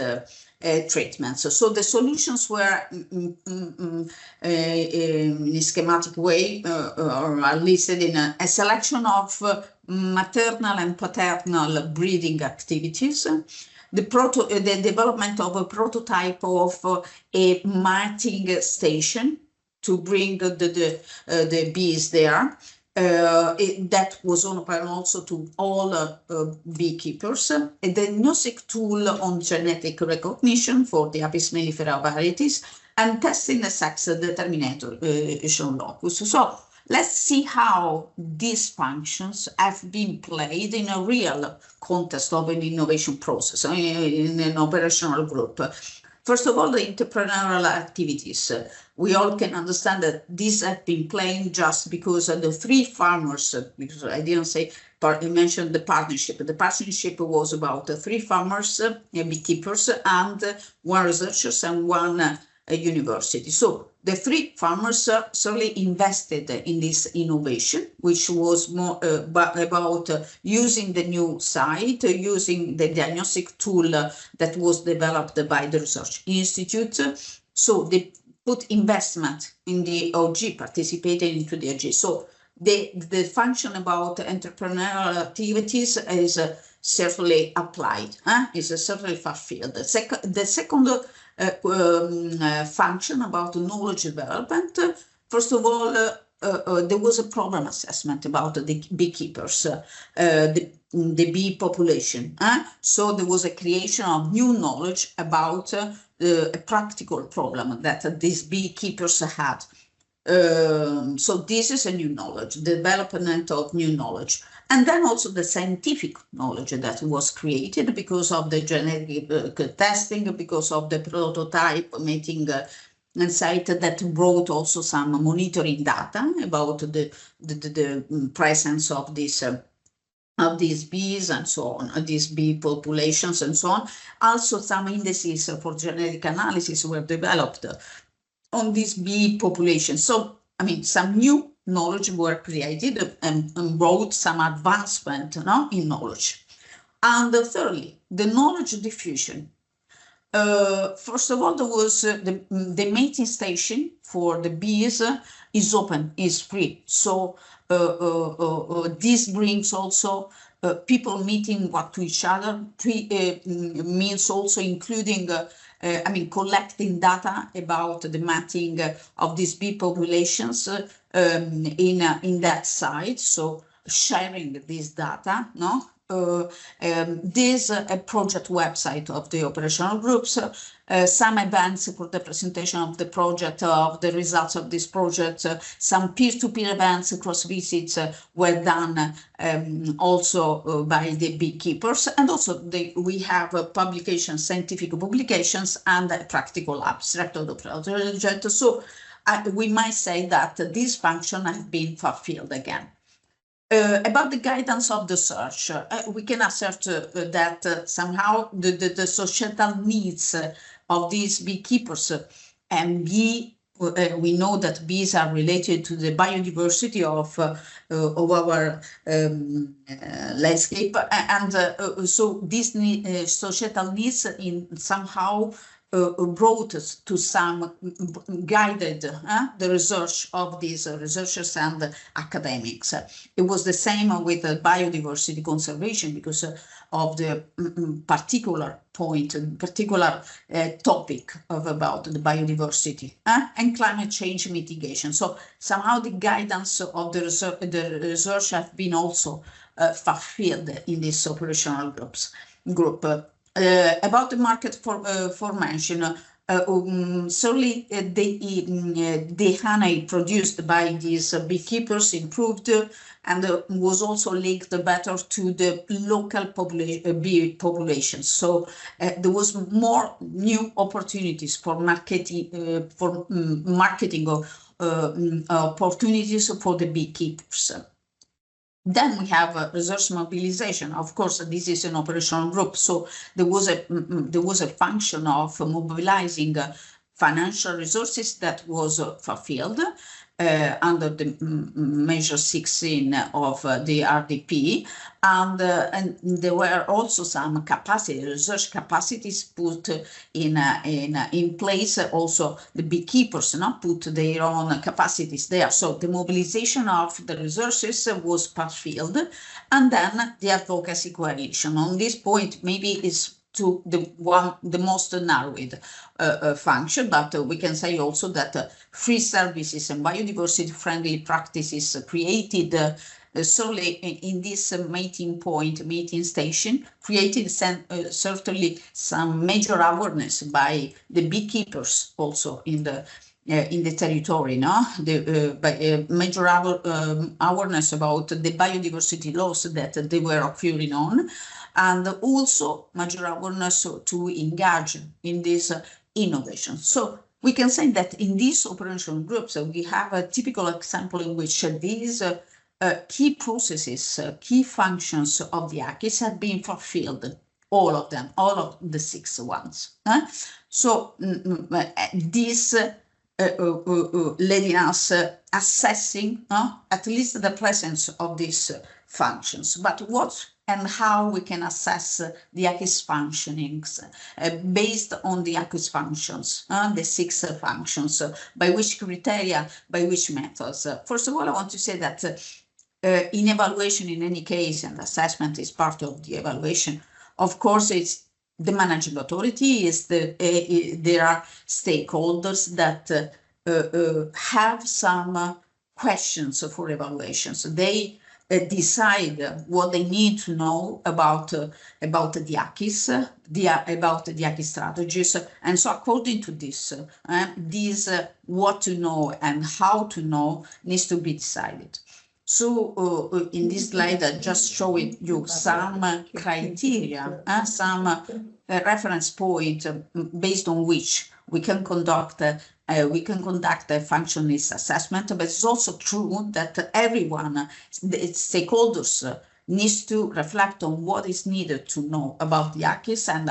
[SPEAKER 4] treatments. So the solutions were in a schematic way or are listed in a selection of maternal and paternal breeding activities, the development of a prototype of a mating station to bring the bees there. That was open also to all beekeepers. A diagnostic tool on genetic recognition for the Apis mellifera varieties, and testing the sex determination locus. So let's see how these functions have been played in a real context of an innovation process, in an operational group. First of all, the entrepreneurial activities. We all can understand that these have been playing just because the three farmers, because I didn't say, I mentioned the partnership. The partnership was about three farmers, beekeepers, and one researcher and one university. So the three farmers certainly invested in this innovation, which was more about using the new site, using the diagnostic tool that was developed by the research institute. So they put investment in the OG, participated into the OG. So the function about entrepreneurial activities is certainly applied, is certainly fulfilled. The second function about knowledge development. First of all, there was a problem assessment about the beekeepers, the bee population. So there was a creation of new knowledge about a practical problem that these beekeepers had. So this is a new knowledge, development of new knowledge. And then also the scientific knowledge that was created because of the genetic testing, because of the prototype making site that brought also some monitoring data about the presence of these bees and so on, these bee populations and so on. Also some indices for genetic analysis were developed on this bee population. So, I mean, some new knowledge were created and brought some advancement in knowledge. And thirdly, the knowledge diffusion. First of all, there was the mating station for the bees is open, is free. So this brings also people meeting to each other, means also including collecting data about the mating of these bee populations in that site. So sharing this data, this project website of the operational groups, some events for the presentation of the project, of the results of this project, some peer-to-peer events, cross visits were done also by the beekeepers, and also we have publications, scientific publications, and practical abstract of the project. So we might say that this function has been fulfilled again. About the guidance of the search, we can assert that somehow the societal needs of these beekeepers and we know that bees are related to the biodiversity of our landscape, and so these societal needs somehow brought us to some guided the research of these researchers and academics. It was the same with biodiversity conservation because of the particular point, particular topic about the biodiversity and climate change mitigation. So somehow the guidance of the research have been also fulfilled in this operational group. About the market formation, certainly the honey produced by these beekeepers improved and was also linked better to the local bee population. So there was more new opportunities for marketing opportunities for the beekeepers. Then we have resource mobilization. Of course, this is an operational group, so there was a function of mobilizing financial resources that was fulfilled under the measure 16 of the RDP, and there were also some capacity, research capacities put in place. Also, the beekeepers put their own capacities there. So the mobilization of the resources was fulfilled, and then the advocacy coalition. On this point, maybe is to the most narrowed function, but we can say also that free services and biodiversity friendly practices created solely in this meeting station, created certainly some major awareness by the beekeepers also in the territory, major awareness about the biodiversity loss that they were occurring on, and also major awareness to engage in this innovation. So we can say that in these operational groups, we have a typical example in which these key processes, key functions of the AKIS have been fulfilled, all of them, all of the 6 ones. So this letting us assessing at least the presence of these functions, but what and how we can assess the AKIS functionings based on the AKIS functions, the 6 functions, by which criteria, by which methods. First of all, I want to say that in evaluation, in any case, and assessment is part of the evaluation, of course, it's the managing authority, is there are stakeholders that have some questions for evaluations. They decide what they need to know about the AKIS, about the AKIS strategies, and so according to this, what to know and how to know needs to be decided. So in this slide, I just showing you some criteria, some reference point based on which we can conduct a functionalist assessment. But it's also true that everyone, the stakeholders, needs to reflect on what is needed to know about the AKIS and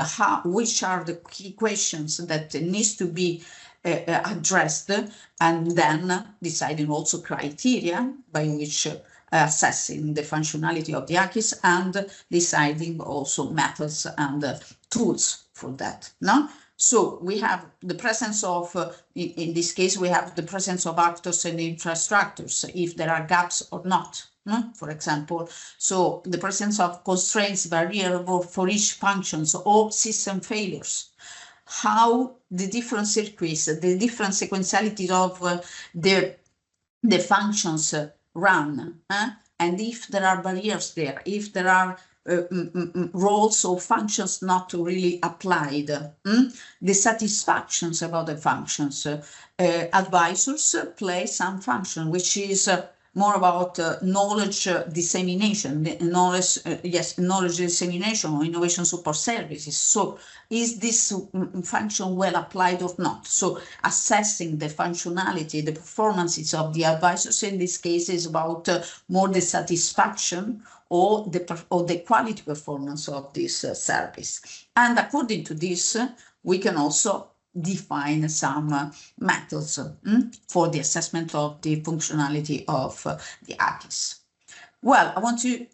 [SPEAKER 4] which are the key questions that needs to be addressed, and then deciding also criteria by which assessing the functionality of the AKIS and deciding also methods and tools for that. So we have the presence of, in this case, we have the presence of actors and infrastructures, if there are gaps or not. For example, so the presence of constraints, variable for each functions or system failures. How the different circuits, the different sequentiality of the functions run, and if there are barriers there, if there are roles or functions not really applied, the satisfactions about the functions. Advisors play some function, which is more about knowledge dissemination, knowledge dissemination or innovation support services. So is this function well applied or not? So assessing the functionality, the performances of the advisors in this case is about more the satisfaction or the quality performance of this service. And according to this, we can also define some methods for the assessment of the functionality of the AKIS. Well, I want to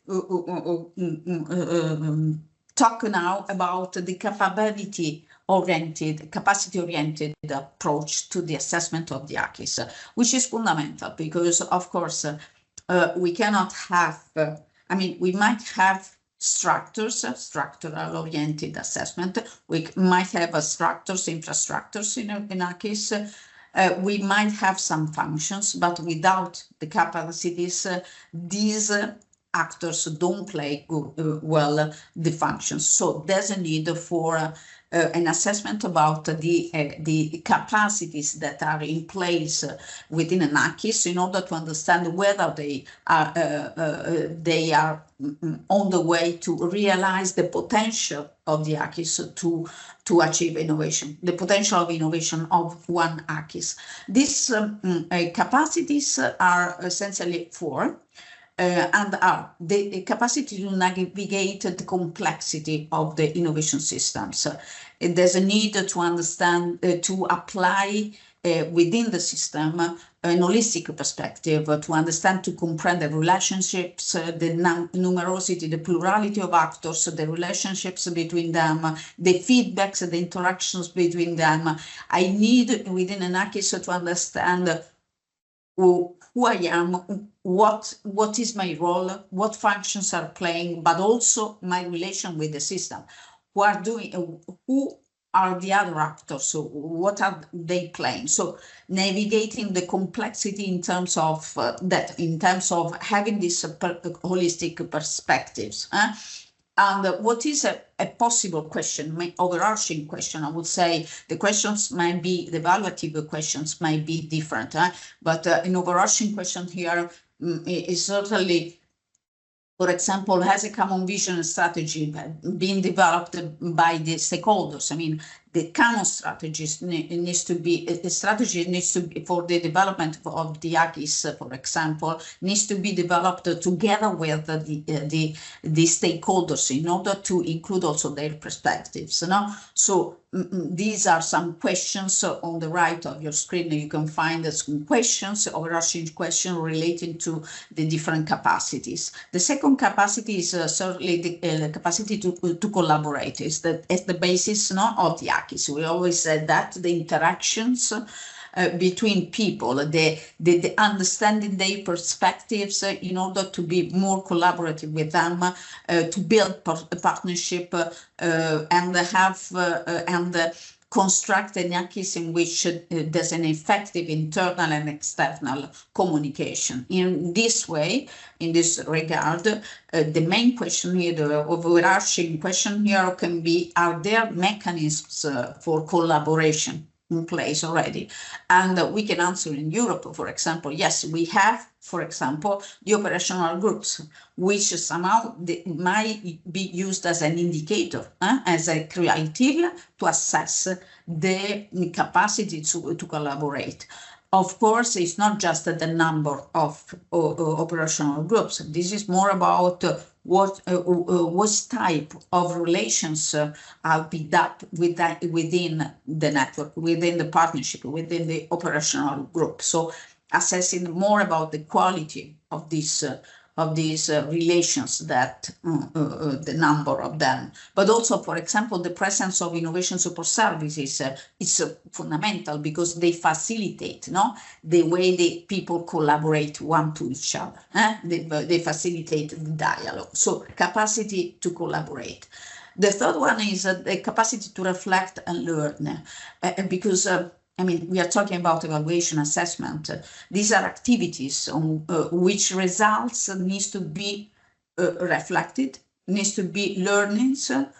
[SPEAKER 4] talk now about the capacity-oriented approach to the assessment of the AKIS, which is fundamental because, of course, we cannot have, we might have structural oriented assessment. We might have structures, infrastructures in AKIS. We might have some functions, but without the capacities, these actors don't play well the functions. So there's a need for an assessment about the capacities that are in place within an AKIS in order to understand whether they are on the way to realize the potential of the AKIS to achieve innovation, the potential of innovation of one AKIS. These capacities are essentially 4. and are the capacity to navigate the complexity of the innovation systems. There's a need to understand, to apply within the system an holistic perspective, to understand, to comprehend the relationships, the numerosity, the plurality of actors, the relationships between them, the feedbacks, the interactions between them. I need within an AKIS to understand who I am, what is my role, what functions are playing, but also my relation with the system. Who are the other actors? So what are they playing? So navigating the complexity in terms of in terms of having these holistic perspectives. And what is a possible question, my overarching question, I would say the questions might be, the evaluative questions might be different, but an overarching question here is certainly, for example, has a common vision and strategy being developed by the stakeholders. I mean, the common strategies needs to be, the strategy needs to be for the development of the AKIS, for example, needs to be developed together with the stakeholders in order to include also their perspectives. So these are some questions on the right of your screen. You can find some questions, overarching questions relating to the different capacities. The second capacity is certainly the capacity to collaborate. Is that at the basis of the AKIS. We always said that the interactions between people, the understanding their perspectives in order to be more collaborative with them, to build a partnership and have and construct an AKIS in which there's an effective internal and external communication. In this way, in this regard, the main question here, the overarching question here can be, are there mechanisms for collaboration in place already? And we can answer in Europe, for example, yes, we have, for example, the operational groups, which somehow might be used as an indicator, as a criteria to assess the capacity to collaborate. Of course, it's not just the number of operational groups. This is more about what type of relations are built up within the network, within the partnership, within the operational group. So assessing more about the quality of these relations, that the number of them, but also, for example, the presence of innovation support services is fundamental because they facilitate the way the people collaborate one to each other. They facilitate the dialogue. So capacity to collaborate. The third one is the capacity to reflect and learn, because I mean, we are talking about evaluation, assessment. These are activities on which results needs to be reflected, needs to be learnings on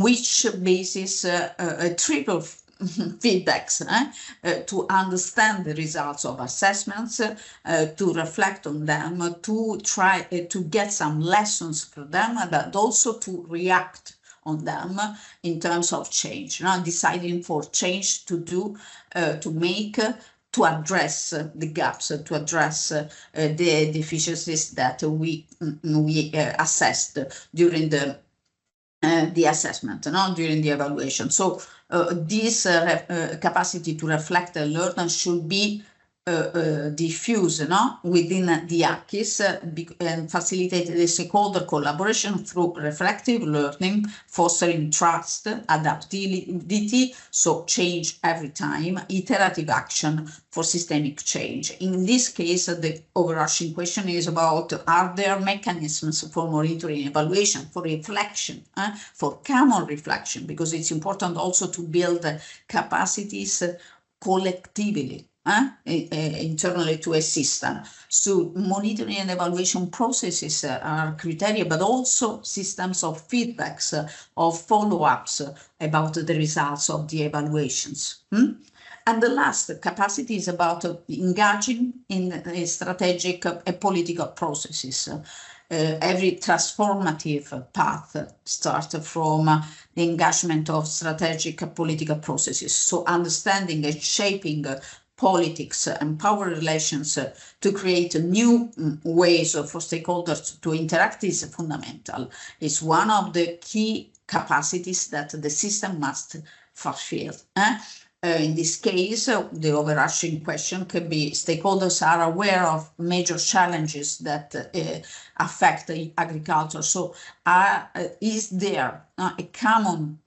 [SPEAKER 4] which basis triple feedbacks to understand the results of assessments, to reflect on them, to try to get some lessons for them, but also to react on them in terms of change, deciding for change to do, to make, to address the gaps, to address the deficiencies that we assessed during the assessment, during the evaluation. So this capacity to reflect and learn should be diffuse within the AKIS and facilitate the stakeholder collaboration through reflective learning, fostering trust, adaptability, so change every time, iterative action for systemic change. In this case, the overarching question is about, are there mechanisms for monitoring evaluation, for reflection, for common reflection, because it's important also to build capacities collectively. Internally to a system. So monitoring and evaluation processes are criteria, but also systems of feedbacks, of follow-ups about the results of the evaluations. And the last capacity is about engaging in strategic and political processes. Every transformative path starts from the engagement of strategic political processes. So understanding and shaping politics and power relations to create new ways for stakeholders to interact is fundamental. It's one of the key capacities that the system must fulfill. In this case, the overarching question could be stakeholders are aware of major challenges that affect agriculture. So is there a common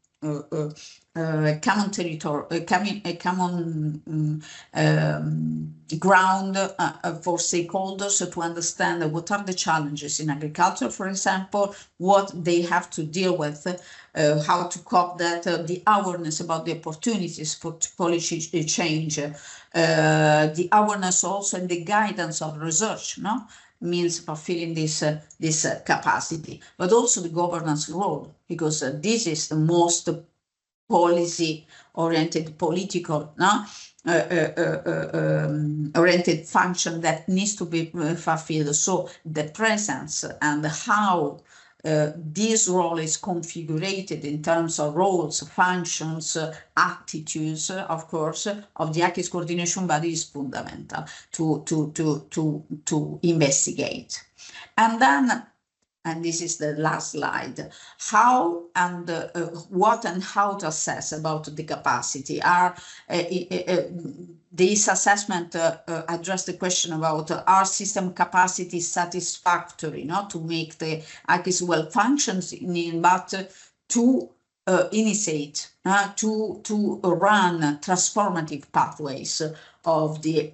[SPEAKER 4] territory, a common ground for stakeholders to understand what are the challenges in agriculture, for example, what they have to deal with, how to cope that, the awareness about the opportunities for policy change, the awareness also and the guidance of research, means fulfilling this capacity, but also the governance role, because this is the most policy-oriented, political, oriented function that needs to be fulfilled. So the presence and how this role is configured in terms of roles, functions, attitudes, of course, of the AKIS coordination body is fundamental to investigate. And then, and this is the last slide, how and what and how to assess about the capacity. This assessment address the question about are system capacity satisfactory, to make the AKIS well functioning, but to initiate, to run transformative pathways of the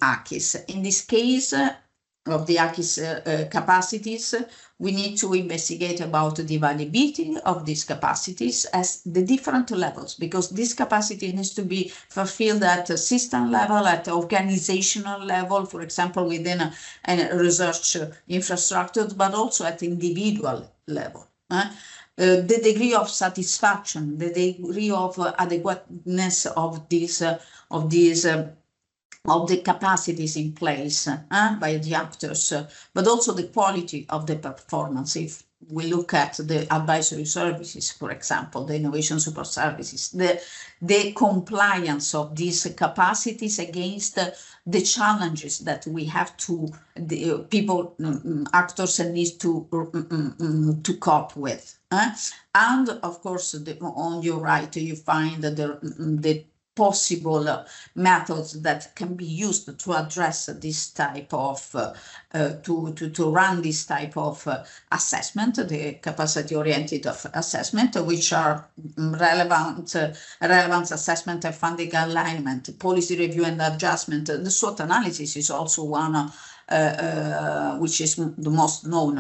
[SPEAKER 4] AKIS. In this case, of the AKIS capacities, we need to investigate about the availability of these capacities as the different levels, because this capacity needs to be fulfilled at a system level, at organizational level, for example, within a research infrastructure, but also at individual level. The degree of satisfaction, the degree of adequateness of the capacities in place by the actors, but also the quality of the performance. If we look at the advisory services, for example, the innovation support services, the compliance of these capacities against the challenges that we have to, the people, actors need to cope with. And of course, on your right, you find the possible methods that can be used to address this type of, to run this type of assessment, the capacity-oriented assessment, which are relevance assessment and funding alignment, policy review and adjustment. The SWOT analysis is also one which is the most known,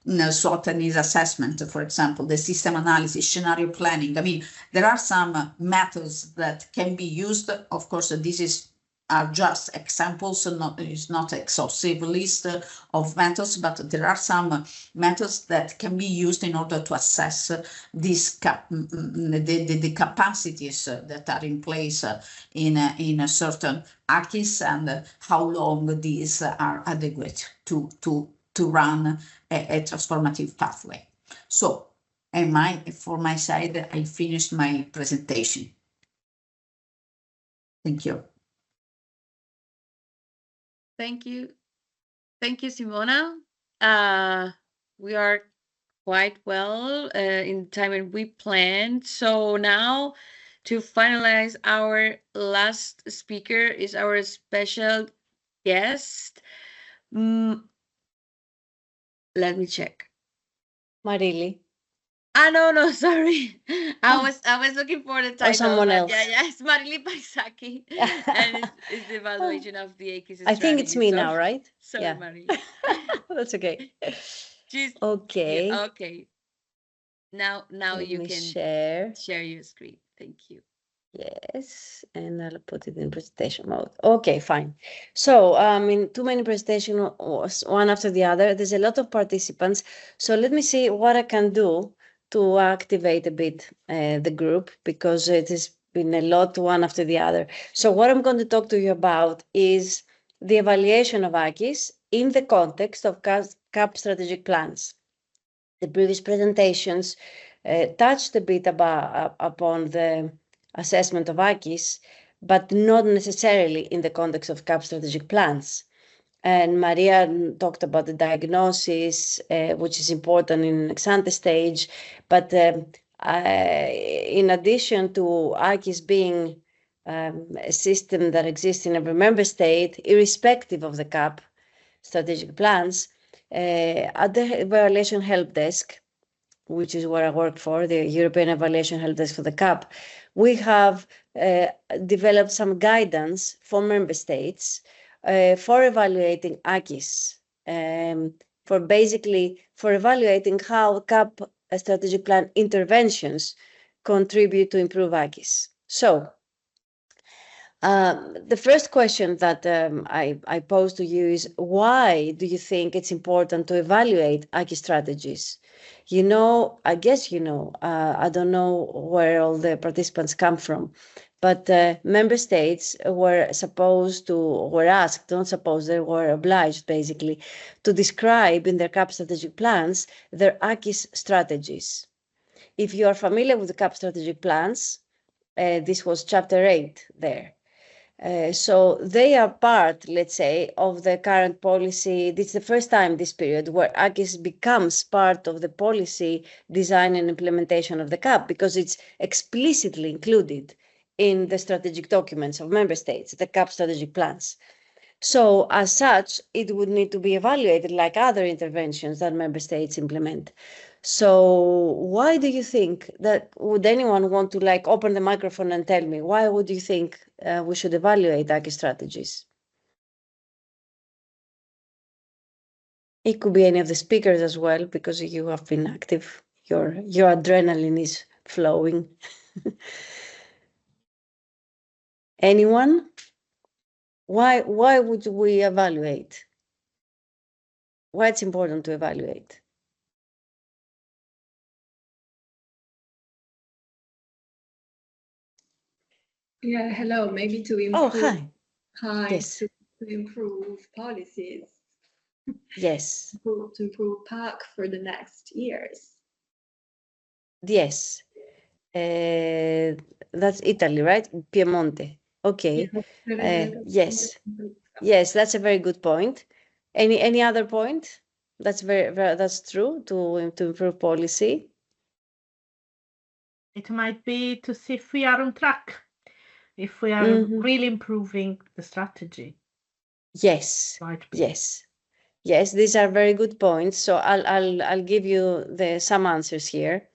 [SPEAKER 4] SWOT and needs assessment, for example, the system analysis, scenario planning. I mean, there are some methods that can be used. Of course, this are just examples, it's not exhaustive list of methods, but there are some methods that can be used in order to assess these the capacities that are in place in a certain AKIS, and how long these are adequate to run a transformative pathway. So, for my side, I finished my presentation. Thank you.
[SPEAKER 1] Thank you. Thank you, Simona. We are quite well in the time and we planned. So now, to finalize, our last speaker is our special guest. Let me check.
[SPEAKER 5] Marili.
[SPEAKER 1] No, sorry. I was looking for the title.
[SPEAKER 5] Or someone else.
[SPEAKER 1] Yeah, it's Marili Paisaki. And it's the evaluation of the AKIS
[SPEAKER 5] I think it's me now, right?
[SPEAKER 1] Sorry,
[SPEAKER 5] yeah.
[SPEAKER 1] Marili.
[SPEAKER 5] That's okay.
[SPEAKER 1] Okay. Yeah, okay. Now
[SPEAKER 5] Let
[SPEAKER 1] you
[SPEAKER 5] me
[SPEAKER 1] can share your screen. Thank you.
[SPEAKER 5] Yes, and I'll put it in presentation mode. Okay, fine. So, in too many presentations, one after the other, there's a lot of participants. So let me see what I can do to activate a bit the group, because it has been a lot one after the other. So what I'm going to talk to you about is the evaluation of AKIS in the context of CAP strategic plans. The previous presentations touched a bit upon the assessment of AKIS, but not necessarily in the context of CAP strategic plans. And Maria talked about the diagnosis, which is important in ex-ante stage. But in addition to AKIS being a system that exists in every member state, irrespective of the CAP strategic plans, at the Evaluation Help Desk, which is what I work for, the European Evaluation Help Desk for the CAP, we have developed some guidance for member states for evaluating AKIS, for evaluating how CAP strategic plan interventions contribute to improve AKIS. So the first question that I pose to you is, why do you think it's important to evaluate AKIS strategies? You know, I guess you know, I don't know where all the participants come from, but member states were asked, not supposed, they were obliged basically to describe in their CAP strategic plans their AKIS strategies. If you are familiar with the CAP strategic plans, this was chapter 8 there. So they are part, let's say, of the current policy. This is the first time this period where AKIS becomes part of the policy design and implementation of the CAP, because it's explicitly included in the strategic documents of member states, the CAP strategic plans. So as such, it would need to be evaluated like other interventions that member states implement. So why do you think that, would anyone want to like open the microphone and tell me, why would you think we should evaluate AKIS strategies? It could be any of the speakers as well, because you have been active. Your adrenaline is flowing. Anyone? Why would we evaluate? Why it's important to evaluate?
[SPEAKER 6] Yeah, hello. Maybe to improve.
[SPEAKER 5] Oh, hi.
[SPEAKER 6] Hi.
[SPEAKER 5] Yes.
[SPEAKER 6] To improve policies.
[SPEAKER 5] Yes.
[SPEAKER 6] To improve PAC for the next years.
[SPEAKER 5] Yes. That's Italy, right? Piemonte. Okay. Yes. Yes, that's a very good point. Any other point? That's that's true to improve policy.
[SPEAKER 7] It might be to see if we are on track, if we are really improving the strategy.
[SPEAKER 5] Yes. Yes. Yes, these are very good points. So I'll give you some answers here.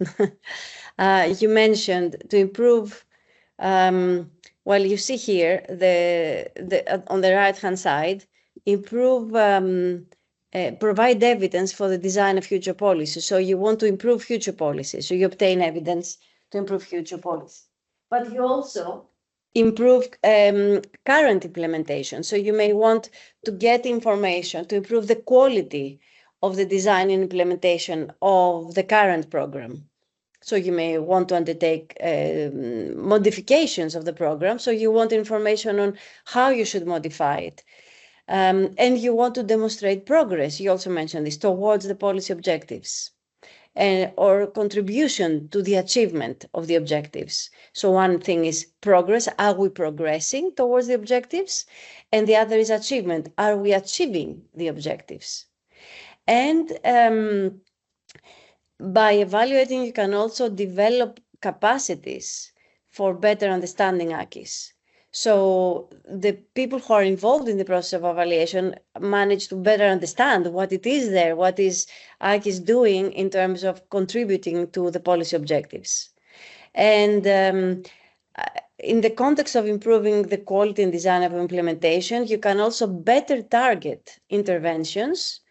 [SPEAKER 5] You mentioned to improve. Well, you see here on the right-hand side, improve, provide evidence for the design of future policies. So you want to improve future policies. So you obtain evidence to improve future policy. But you also improve current implementation. So you may want to get information to improve the quality of the design and implementation of the current program. So you may want to undertake modifications of the program. So you want information on how you should modify it. And you want to demonstrate progress. You also mentioned this, towards the policy objectives. Or contribution to the achievement of the objectives. So one thing is progress. Are we progressing towards the objectives? And the other is achievement. Are we achieving the objectives? And by evaluating, you can also develop capacities for better understanding AKIS. So the people who are involved in the process of evaluation manage to better understand what it is there, what is AKIS doing in terms of contributing to the policy objectives. And in the context of improving the quality and design of implementation, you can also better target interventions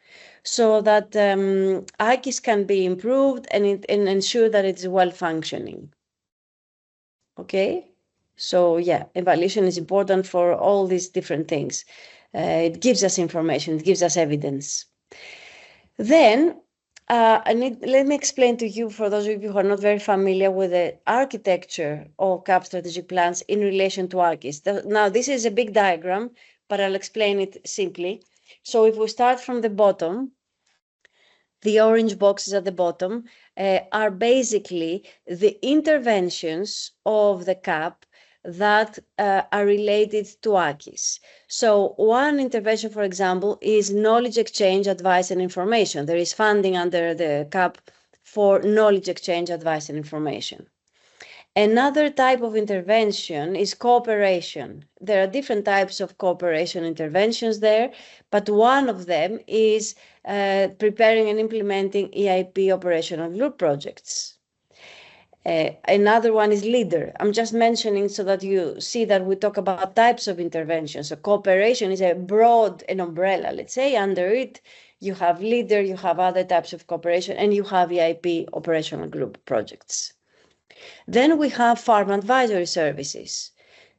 [SPEAKER 5] so that AKIS can be improved and ensure that it's well functioning. Okay? So yeah, evaluation is important for all these different things. It gives us information, it gives us evidence. Then, let me explain to you, for those of you who are not very familiar with the architecture of CAP strategic plans in relation to AKIS. Now, this is a big diagram, but I'll explain it simply. So if we start from the bottom, the orange boxes at the bottom are basically the interventions of the CAP that are related to AKIS. So one intervention, for example, is knowledge exchange, advice, and information. There is funding under the CAP for knowledge exchange, advice, and information. Another type of intervention is cooperation. There are different types of cooperation interventions there, but one of them is preparing and implementing EIP operational group projects. Another one is leader. I'm just mentioning so that you see that we talk about types of interventions. So cooperation is a broad an umbrella. Let's say under it, you have leader, you have other types of cooperation, and you have EIP operational group projects. Then we have farm advisory services.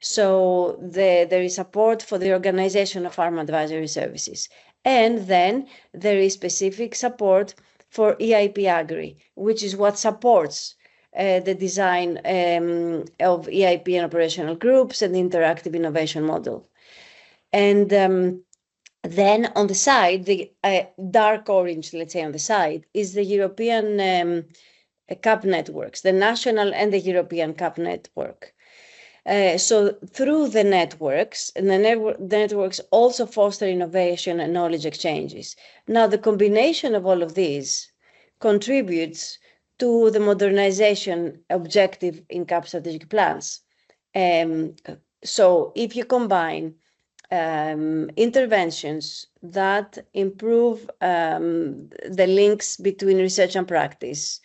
[SPEAKER 5] So there is support for the organization of farm advisory services. And then there is specific support for EIP Agri, which is what supports the design of EIP and operational groups and the interactive innovation model. And then on the side, the dark orange, let's say on the side, is the European CAP networks, the national and the European CAP network. So through the networks, and the networks also foster innovation and knowledge exchanges. Now, the combination of all of these contributes to the modernization objective in CAP strategic plans. So if you combine interventions that improve the links between research and practice,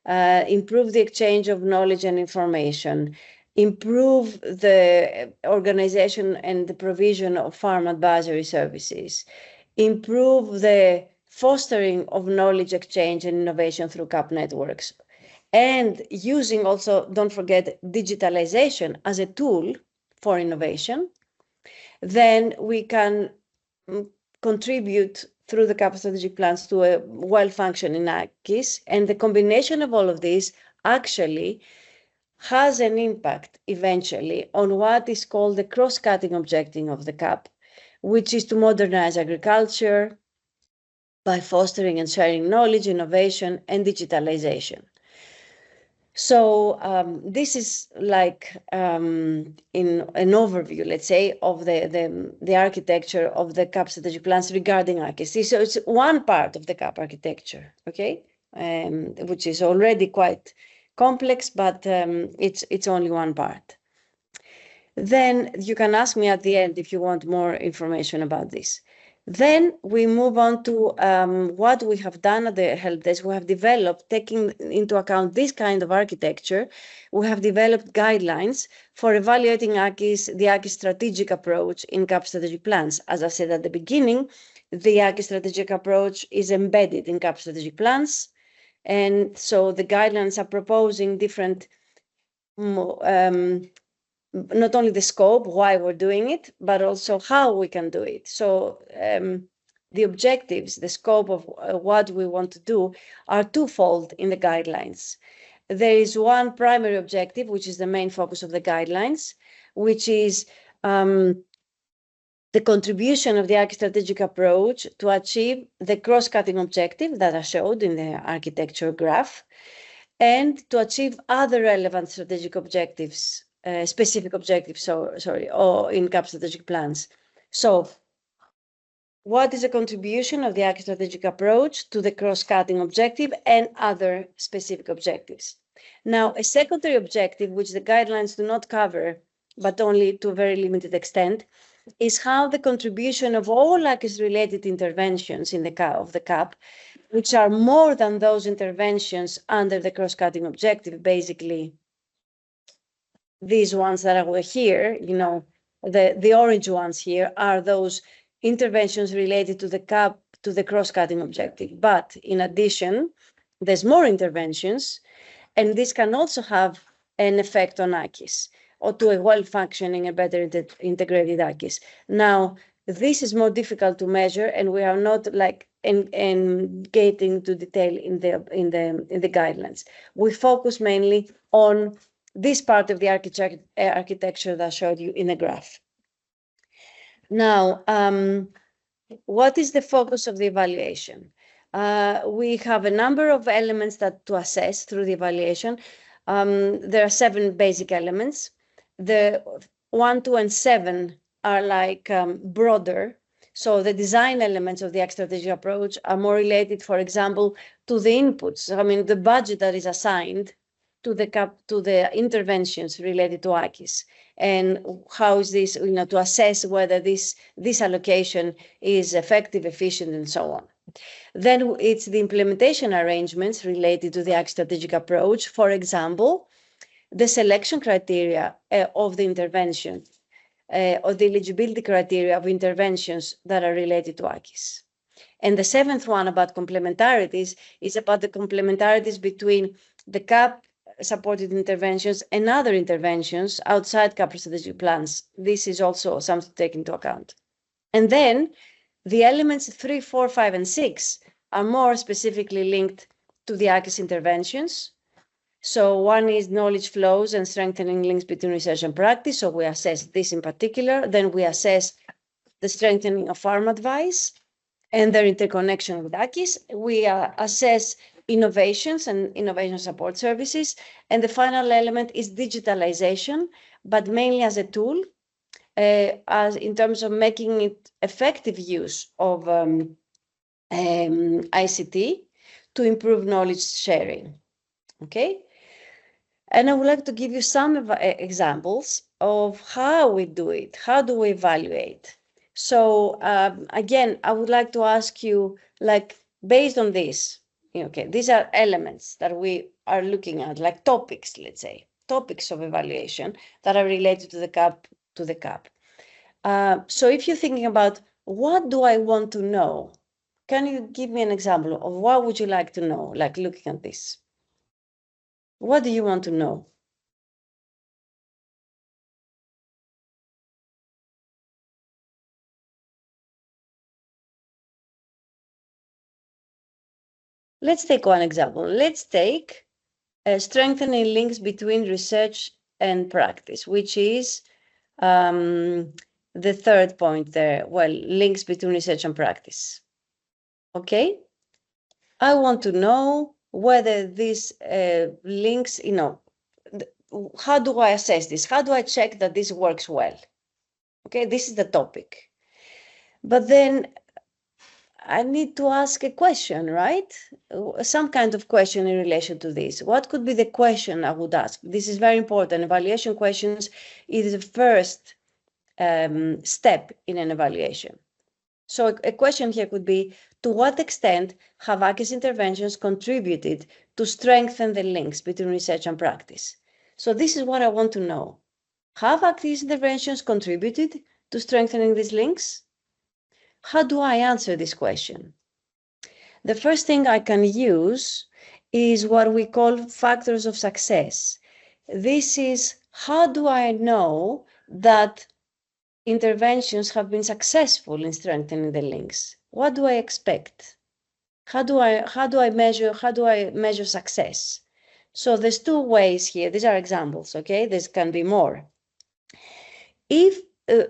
[SPEAKER 5] improve the exchange of knowledge and information, improve the organization and the provision of farm advisory services, improve the fostering of knowledge exchange and innovation through CAP networks, and using also, don't forget, digitalization as a tool for innovation, then we can contribute through the CAP strategic plans to a well-functioning AKIS. And the combination of all of these actually has an impact eventually on what is called the cross-cutting objective of the CAP, which is to modernize agriculture by fostering and sharing knowledge, innovation, and digitalization. So this is like in an overview, let's say, of the architecture of the CAP strategic plans regarding AKIS. So it's one part of the CAP architecture, okay, which is already quite complex, but it's only one part. Then you can ask me at the end if you want more information about this. Then we move on to what we have done at the help desk. We have developed, taking into account this kind of architecture, we have developed guidelines for evaluating AKIS, the AKIS strategic approach in CAP strategic plans. As I said at the beginning, the AKIS strategic approach is embedded in CAP strategic plans. And so the guidelines are proposing different not only the scope, why we're doing it, but also how we can do it. So the objectives, the scope of what we want to do are twofold in the guidelines. There is one primary objective, which is the main focus of the guidelines, which is the contribution of the AKIS strategic approach to achieve the cross-cutting objective that I showed in the architecture graph, and to achieve other relevant strategic objectives, specific objectives, or in CAP strategic plans. So what is the contribution of the AKIS strategic approach to the cross-cutting objective and other specific objectives? Now, a secondary objective, which the guidelines do not cover, but only to a very limited extent, is how the contribution of all AKIS-related interventions in the CAP, which are more than those interventions under the cross-cutting objective, basically these ones that are here, you know, the orange ones here are those interventions related to the CAP, to the cross-cutting objective. But in addition, there's more interventions, and this can also have an effect on AKIS, or to a well-functioning and better integrated AKIS. Now, this is more difficult to measure, and we are not like getting to detail in the guidelines. We focus mainly on this part of the architecture that I showed you in the graph. Now, what is the focus of the evaluation? We have a number of elements that to assess through the evaluation. There are 7 basic elements. the 1, 2, and 7 are like broader. So the design elements of the AKIS strategic approach are more related, for example, to the inputs. I mean, the budget that is assigned to the interventions related to AKIS, and how is this, to assess whether this allocation is effective, efficient, and so on. Then it's the implementation arrangements related to the AKIS strategic approach. For example, the selection criteria of the intervention, or the eligibility criteria of interventions that are related to AKIS. And the 7th one about complementarities is about the complementarities between the CAP supported interventions and other interventions outside CAP strategic plans. This is also something to take into account. And then the elements 3, 4, 5, and 6 are more specifically linked to the AKIS interventions. So one is knowledge flows and strengthening links between research and practice. So we assess this in particular. Then we assess the strengthening of farm advice and their interconnection with AKIS. We assess innovations and innovation support services. And the final element is digitalization, but mainly as a tool, as in terms of making it effective use of ICT to improve knowledge sharing. Okay? And I would like to give you some examples of how we do it. How do we evaluate? So again, I would like to ask you, like, based on this, okay, these are elements that we are looking at, like topics, let's say, topics of evaluation that are related to the CAP. So if you're thinking about what do I want to know, can you give me an example of what would you like to know, like looking at this? What do you want to know? Let's take one example. Let's take strengthening links between research and practice, which is the 3rd point there. Well, links between research and practice. Okay? I want to know whether these links, how do I assess this? How do I check that this works well? Okay, this is the topic. But then I need to ask a question, right? Some kind of question in relation to this. What could be the question I would ask? This is very important. Evaluation questions is the first step in an evaluation. So a question here could be, to what extent have AKIS interventions contributed to strengthen the links between research and practice? So this is what I want to know. Have AKIS interventions contributed to strengthening these links? How do I answer this question? The first thing I can use is what we call factors of success. This is, how do I know that interventions have been successful in strengthening the links? What do I expect? How do I measure success? So there's 2 ways here. These are examples, okay? There can be more.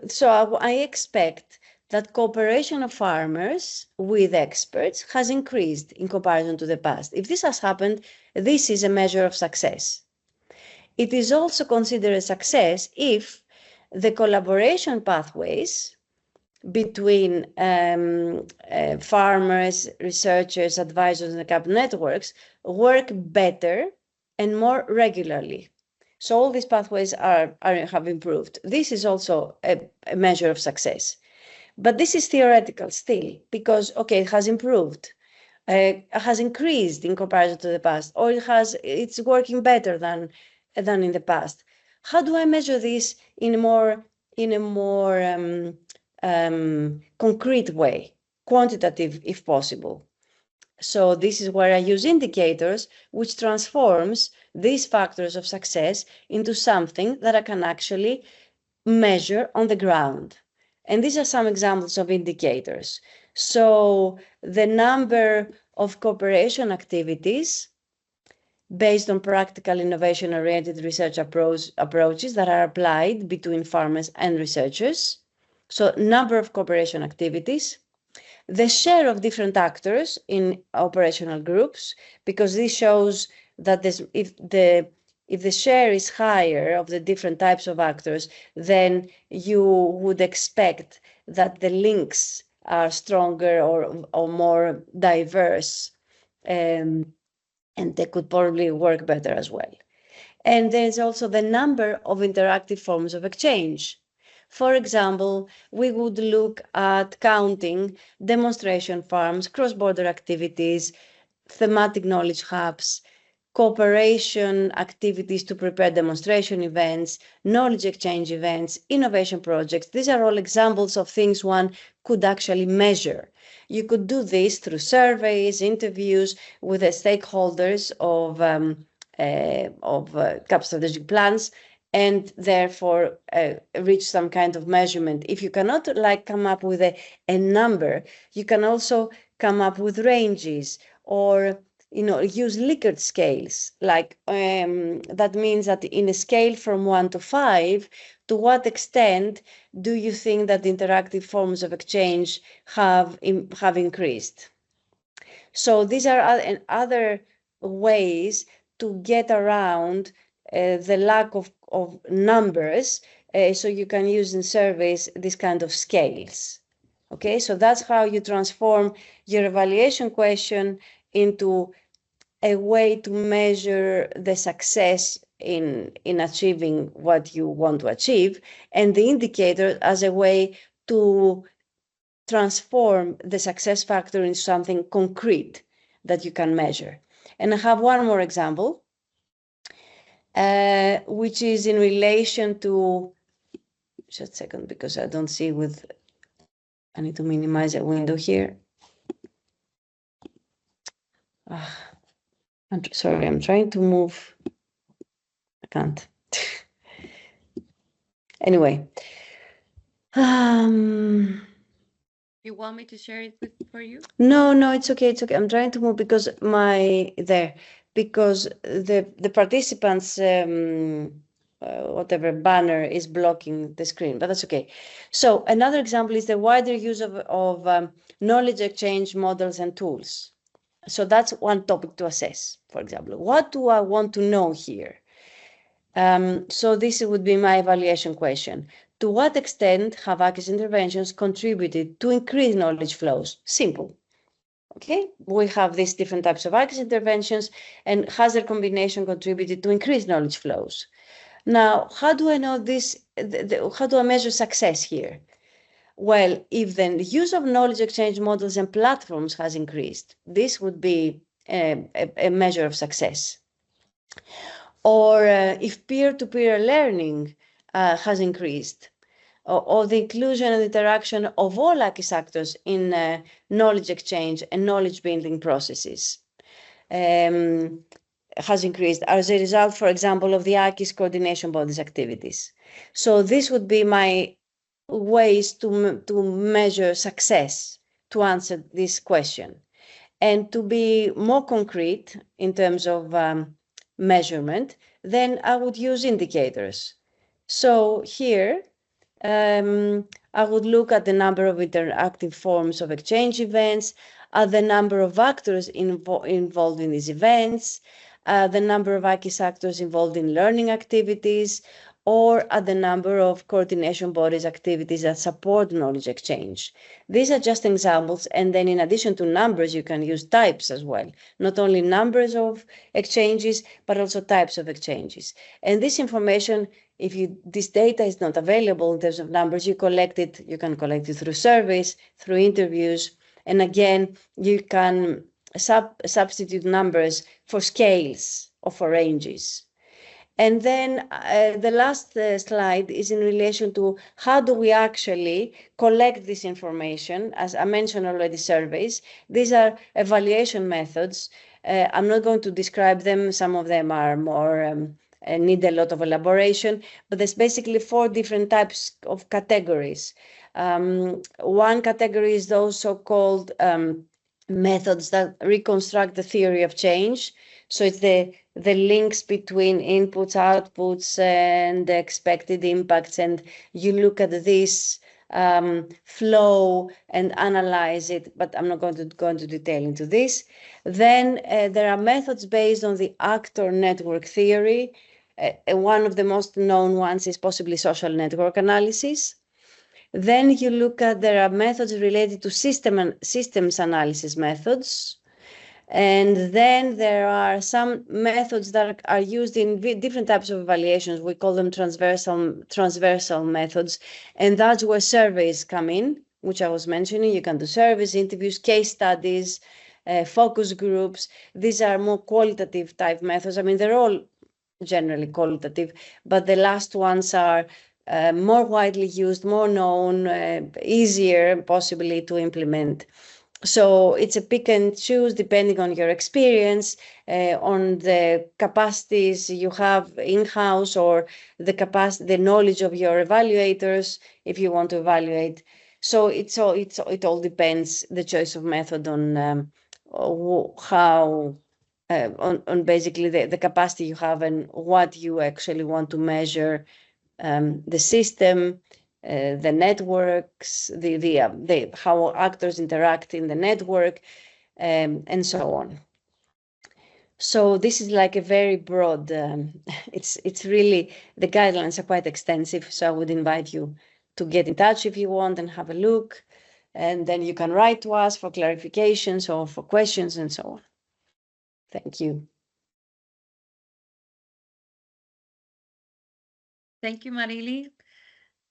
[SPEAKER 5] So I expect that cooperation of farmers with experts has increased in comparison to the past. If this has happened, this is a measure of success. It is also considered a success if the collaboration pathways between farmers, researchers, advisors, and the CAP networks work better and more regularly. So all these pathways have improved. This is also a measure of success. But this is theoretical still, because, okay, it has improved, has increased in comparison to the past, or it's working better than in the past. How do I measure this in a more concrete way, quantitative if possible? So this is where I use indicators, which transforms these factors of success into something that I can actually measure on the ground. And these are some examples of indicators. So the number of cooperation activities based on practical innovation-oriented research approaches that are applied between farmers and researchers. So number of cooperation activities, the share of different actors in operational groups, because this shows that if if the share is higher of the different types of actors, then you would expect that the links are stronger or more diverse, and they could probably work better as well. And there's also the number of interactive forms of exchange. For example, we would look at counting demonstration farms, cross-border activities, thematic knowledge hubs, cooperation activities to prepare demonstration events, knowledge exchange events, innovation projects. These are all examples of things one could actually measure. You could do this through surveys, interviews with the stakeholders of CAP strategic plans, and therefore reach some kind of measurement. If you cannot come up with a number, you can also come up with ranges or use Likert scales. That means that in a scale from 1 to 5, to what extent do you think that interactive forms of exchange have increased? So these are other ways to get around the lack of numbers, so you can use in surveys this kind of scales. Okay, so that's how you transform your evaluation question into a way to measure the success in achieving what you want to achieve, and the indicator as a way to transform the success factor into something concrete that you can measure. And I have one more example, which is in relation to, just a second, because I don't see I need to minimize a window here. Sorry, I'm trying to move. I can't. Anyway.
[SPEAKER 1] You want me to share it for you?
[SPEAKER 5] No, it's okay. It's okay. I'm trying to move because the participants whatever banner is blocking the screen, but that's okay. So another example is the wider use of knowledge exchange models and tools. So that's one topic to assess. For example, what do I want to know here? So this would be my evaluation question. To what extent have AKIS interventions contributed to increased knowledge flows? Simple. Okay, we have these different types of AKIS interventions, and has their combination contributed to increased knowledge flows? Now, how do I know this? How do I measure success here? Well, if the use of knowledge exchange models and platforms has increased, this would be a measure of success. Or if peer-to-peer learning has increased, or the inclusion and interaction of all AKIS actors in knowledge exchange and knowledge building processes has increased as a result, for example, of the AKIS coordination bodies activities. So this would be my ways to measure success, to answer this question. And to be more concrete in terms of measurement, then I would use indicators. So here, I would look at the number of interactive forms of exchange events, at the number of actors involved in these events, the number of AKIS actors involved in learning activities, or at the number of coordination bodies activities that support knowledge exchange. These are just examples, and then in addition to numbers, you can use types as well. Not only numbers of exchanges, but also types of exchanges. And this information, if this data is not available in terms of numbers, you can collect it through surveys, through interviews, and again, you can substitute numbers for scales or for ranges. And then the last slide is in relation to how do we actually collect this information. As I mentioned already, surveys. These are evaluation methods. I'm not going to describe them. Some of them are more need a lot of elaboration, but there's basically 4 different types of categories. One category is those so-called methods that reconstruct the theory of change. So it's the links between inputs, outputs, and the expected impacts, and you look at this flow and analyze it, but I'm not going to go into detail into this. Then there are methods based on the actor network theory, One of the most known ones is possibly social network analysis. Then you look at there are methods related to systems analysis methods. And then there are some methods that are used in different types of evaluations. We call them transversal methods. And that's where surveys come in, which I was mentioning. You can do surveys, interviews, case studies, focus groups. These are more qualitative type methods. I mean, they're all generally qualitative, but the last ones are more widely used, more known, easier possibly to implement. So it's a pick and choose depending on your experience, on the capacities you have in-house or the knowledge of your evaluators if you want to evaluate. So it all depends, the choice of method on how on basically the capacity you have and what you actually want to measure, the system, the networks, how actors interact in the network, and so on. So this is like a very broad, it's really, the guidelines are quite extensive. So I would invite you to get in touch if you want and have a look. And then you can write to us for clarifications or for questions and so on. Thank you.
[SPEAKER 1] Thank you, Marily.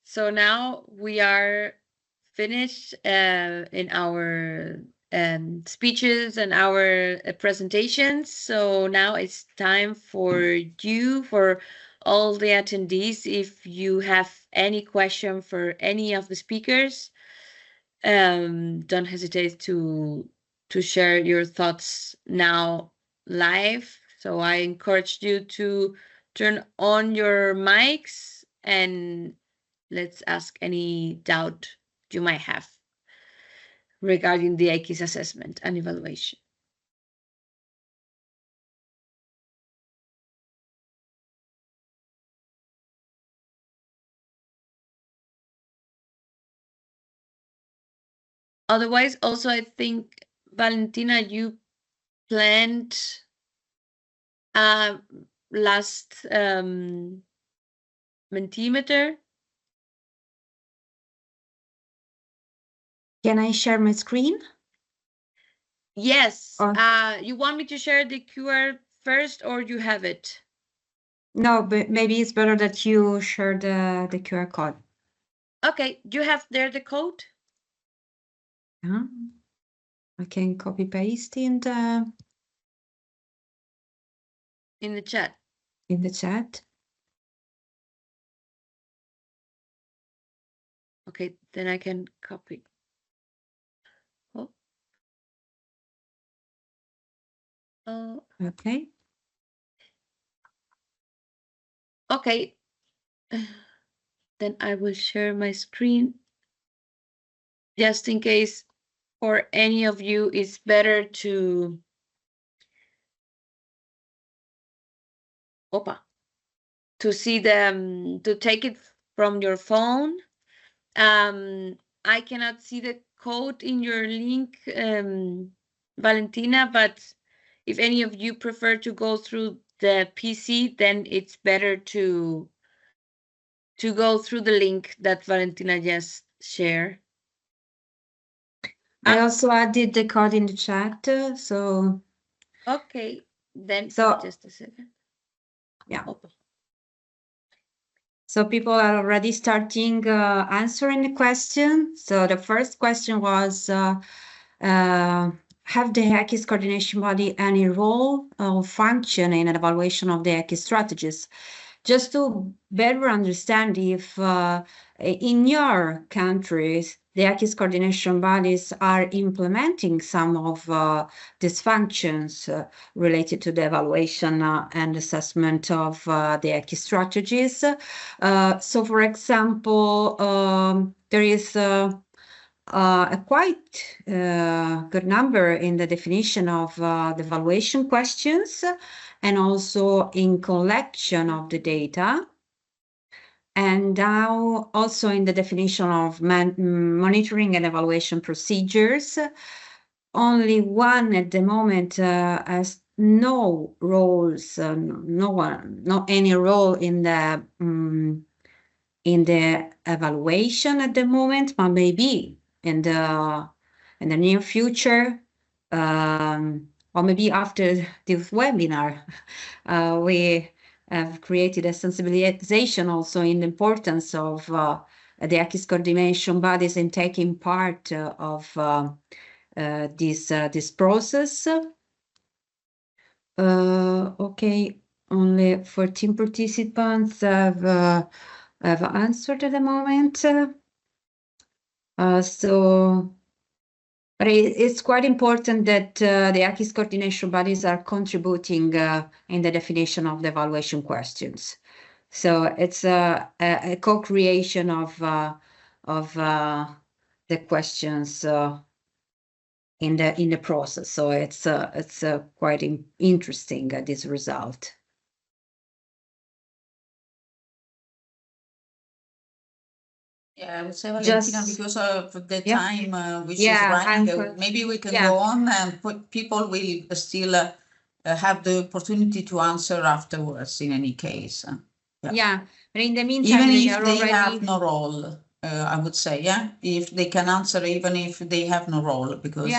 [SPEAKER 1] So now we are finished in our speeches and our presentations. So now it's time for you, for all the attendees, if you have any question for any of the speakers, don't hesitate to share your thoughts now live. So I encourage you to turn on your mics and let's ask any doubt you might have regarding the AKIS assessment and evaluation. Otherwise, also, I think, Valentina, you planned last Mentimeter.
[SPEAKER 2] Can I share my screen?
[SPEAKER 1] Yes. You want me to share the QR first, or you have it?
[SPEAKER 2] No, but maybe it's better that you share the QR code.
[SPEAKER 1] Okay, you have there the code?
[SPEAKER 2] Yeah. I can copy paste in the
[SPEAKER 1] chat.
[SPEAKER 2] In the chat.
[SPEAKER 1] Okay, then I can copy. Oh. Oh.
[SPEAKER 2] Okay.
[SPEAKER 1] Okay. Then I will share my screen just in case for any of you it's better to see them, to take it from your phone. I cannot see the code in your link, Valentina, but if any of you prefer to go through the PC, then it's better to go through the link that Valentina just shared.
[SPEAKER 2] I also added the code in the chat, so.
[SPEAKER 1] Okay, then
[SPEAKER 2] so,
[SPEAKER 1] just a second.
[SPEAKER 2] Yeah. So people are already starting answering the question. So the first question was, have the AKIS coordination body any role or function in an evaluation of the AKIS strategies? Just to better understand if in your countries, the AKIS coordination bodies are implementing some of these functions related to the evaluation and assessment of the AKIS strategies. So, for example, there is a quite good number in the definition of the evaluation questions and also in collection of the data. And now also in the definition of monitoring and evaluation procedures. Only one at the moment has no roles, not any role in the evaluation at the moment, but maybe in the near future, or maybe after this webinar, we have created a sensibilization also in the importance of the AKIS coordination bodies in taking part of this process. Okay, only 14 participants have answered at the moment. But it's quite important that the AKIS coordination bodies are contributing in the definition of the evaluation questions. So it's a co-creation of the questions in the process. So it's quite interesting this result.
[SPEAKER 4] Yeah, I would say, Valentina, because of the time which is running, maybe we can go on and people will still have the opportunity to answer afterwards in any case.
[SPEAKER 2] But in the meantime,
[SPEAKER 4] even if they have no role, I would say, if they can answer even if they have no role, because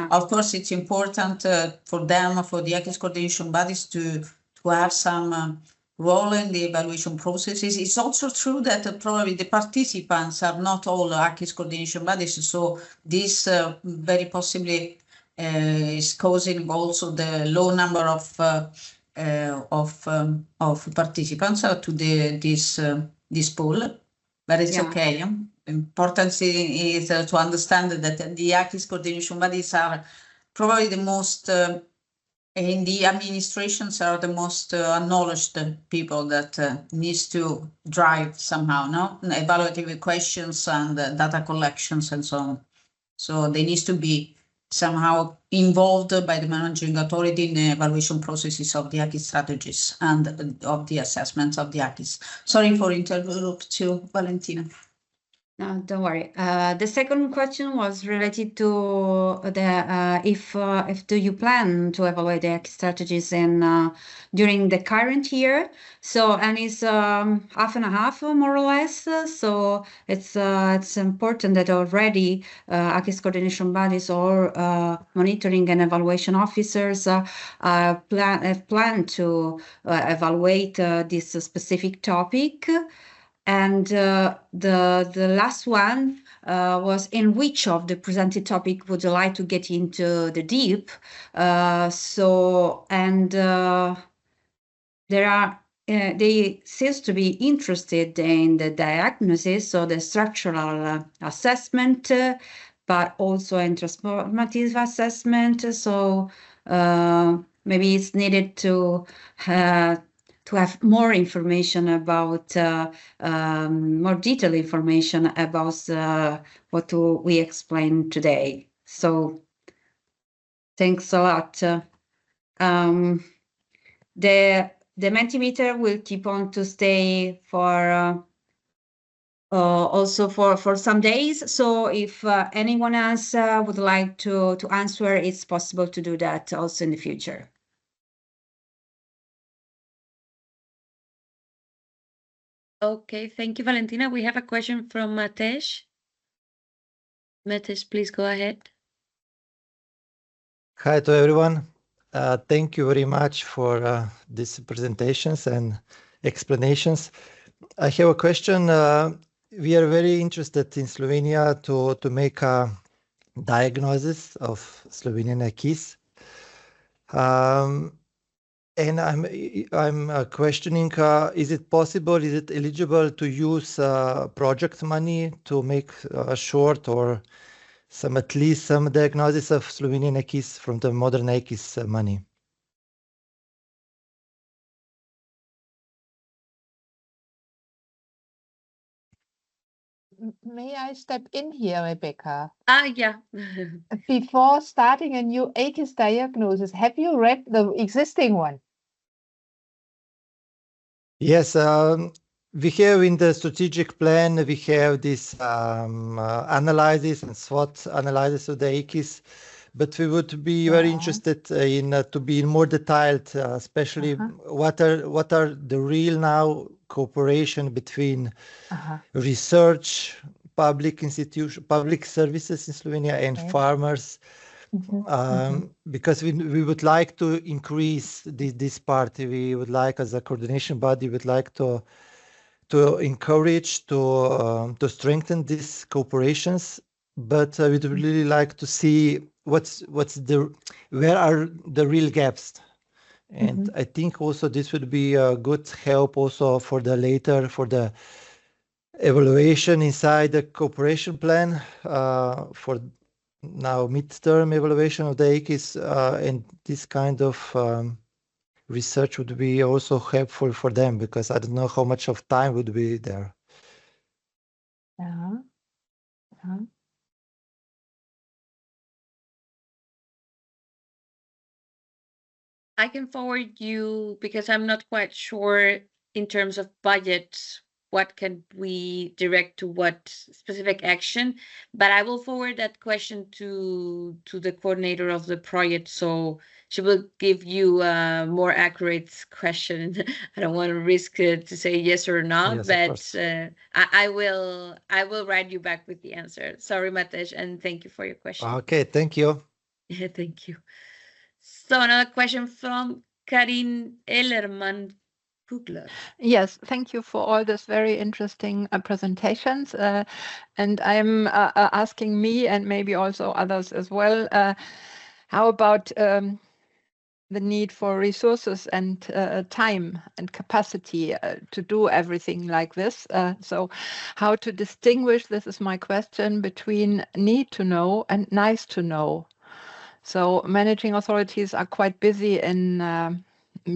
[SPEAKER 4] of course it's important for them, for the AKIS coordination bodies to have some role in the evaluation processes. It's also true that probably the participants are not all AKIS coordination bodies, so this very possibly is causing also the low number of participants to this pool, but it's okay. Important is to understand that the AKIS coordination bodies are probably the most in the administrations are the most acknowledged people that needs to drive somehow, evaluative questions and data collections and so on. So they need to be somehow involved by the managing authority in the evaluation processes of the AKIS strategies and of the assessments of the AKIS. Sorry for interrupting you, Valentina.
[SPEAKER 2] No, don't worry. The second question was related to the if do you plan to evaluate the AKIS strategies during the current year? So, and it's half and a half more or less. So it's important that already AKIS coordination bodies or monitoring and evaluation officers plan to evaluate this specific topic. And the last one was, in which of the presented topic would you like to get into the deep? They seems to be interested in the diagnosis, so the structural assessment, but also in transformative assessment. So maybe it's needed to have more information about, more detailed information about what we explained today. So thanks a lot. The Mentimeter will keep on to stay for also for some days. So if anyone else would like to answer, it's possible to do that also in the future.
[SPEAKER 1] Okay, thank you, Valentina. We have a question from Matesh. Matesh, please go ahead.
[SPEAKER 8] Hi to everyone. Thank you very much for these presentations and explanations. I have a question. We are very interested in Slovenia to make a diagnosis of Slovenian AKIS. And I'm questioning, is it possible, is it eligible to use project money to make a short or at least some diagnosis of Slovenian AKIS from the modern AKIS money?
[SPEAKER 3] May I step in here, Rebecca?
[SPEAKER 1] Yeah.
[SPEAKER 3] Before starting a new AKIS diagnosis, have you read the existing one?
[SPEAKER 8] Yes, we have in the strategic plan, we have this analysis and SWOT analysis of the AKIS, but we would be very interested in to be more detailed, especially what are the real now cooperation between research, public institution, public services in Slovenia and farmers, because we would like to increase this part. We would like, as a coordination body, would like to encourage, to strengthen these cooperations, but we'd really like to see where are the real gaps. And I think also this would be a good help also for the evaluation inside the cooperation plan, for now midterm evaluation of the AKIS, and this kind of research would be also helpful for them, because I don't know how much of time would be there.
[SPEAKER 1] I can forward you, because I'm not quite sure in terms of budget, what can we direct to what specific action, but I will forward that question to the coordinator of the project, so she will give you a more accurate question. I don't want to risk to say yes or not, but I will write you back with the answer. Sorry, Matej, and thank you for your question.
[SPEAKER 8] Okay, thank you.
[SPEAKER 1] Yeah, thank you. So another question from Karin Ellerman Kugler.
[SPEAKER 3] Yes, thank you for all these very interesting presentations. And I'm asking me, and maybe also others as well, how about the need for resources and time and capacity to do everything like this? So how to distinguish, this is my question, between need to know and nice to know. So managing authorities are quite busy in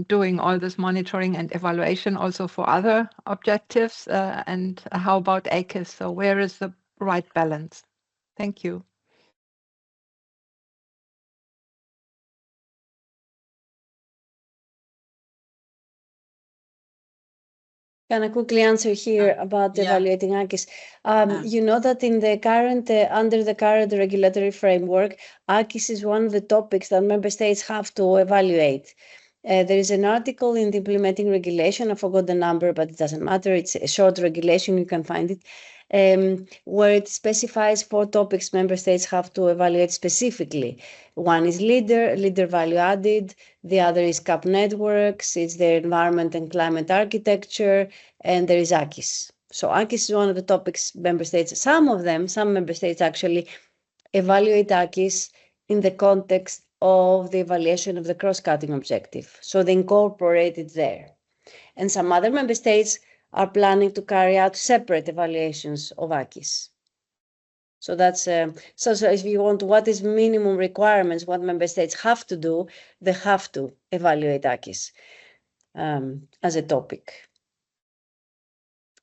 [SPEAKER 3] doing all this monitoring and evaluation also for other objectives. And how about AKIS? So where is the right balance? Thank you.
[SPEAKER 5] Can I quickly answer here about evaluating AKIS? You know that in the current, under the current regulatory framework, AKIS is one of the topics that member states have to evaluate. There is an article in the implementing regulation, I forgot the number, but it doesn't matter, it's a short regulation, you can find it, where it specifies 4 topics member states have to evaluate specifically. One is leader value added, the other is CAP networks, it's the environment and climate architecture, and there is AKIS. So AKIS is one of the topics member states, some member states actually evaluate AKIS in the context of the evaluation of the cross-cutting objective. So they incorporate it there. And some other member states are planning to carry out separate evaluations of AKIS. So that's so if you want, what is minimum requirements, what member states have to do, they have to evaluate AKIS as a topic.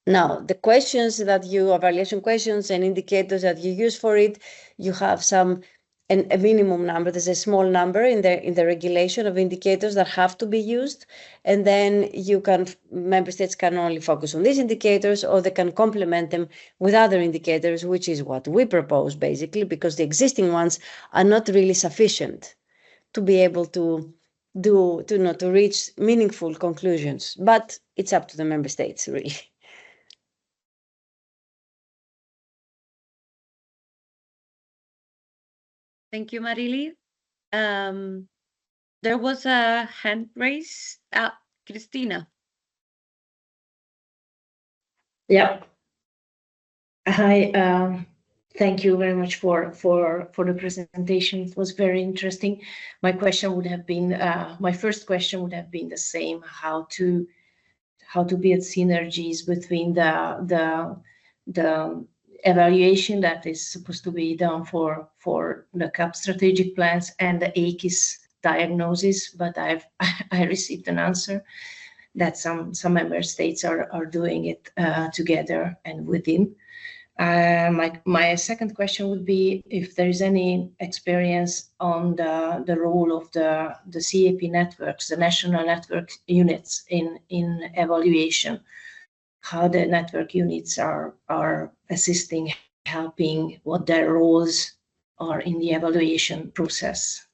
[SPEAKER 5] Now, the questions that evaluation questions and indicators that you use for it, you have a minimum number. There's a small number in the regulation of indicators that have to be used, and then member states can only focus on these indicators, or they can complement them with other indicators, which is what we propose basically, because the existing ones are not really sufficient to be able to reach meaningful conclusions. But it's up to the member states, really.
[SPEAKER 1] Thank you, Marily. There was a hand raised. Christina.
[SPEAKER 9] Yeah. Hi. Thank you very much for the presentation. It was very interesting. My question would have been, my first question would have been the same: how to build synergies between the evaluation that is supposed to be done for the CAP strategic plans and the AKIS diagnosis. But I received an answer that some member states are doing it together and within. My second question would be if there is any experience on the role of the CAP networks, the national network units in evaluation, how the network units are assisting, helping, what their roles or in the evaluation process.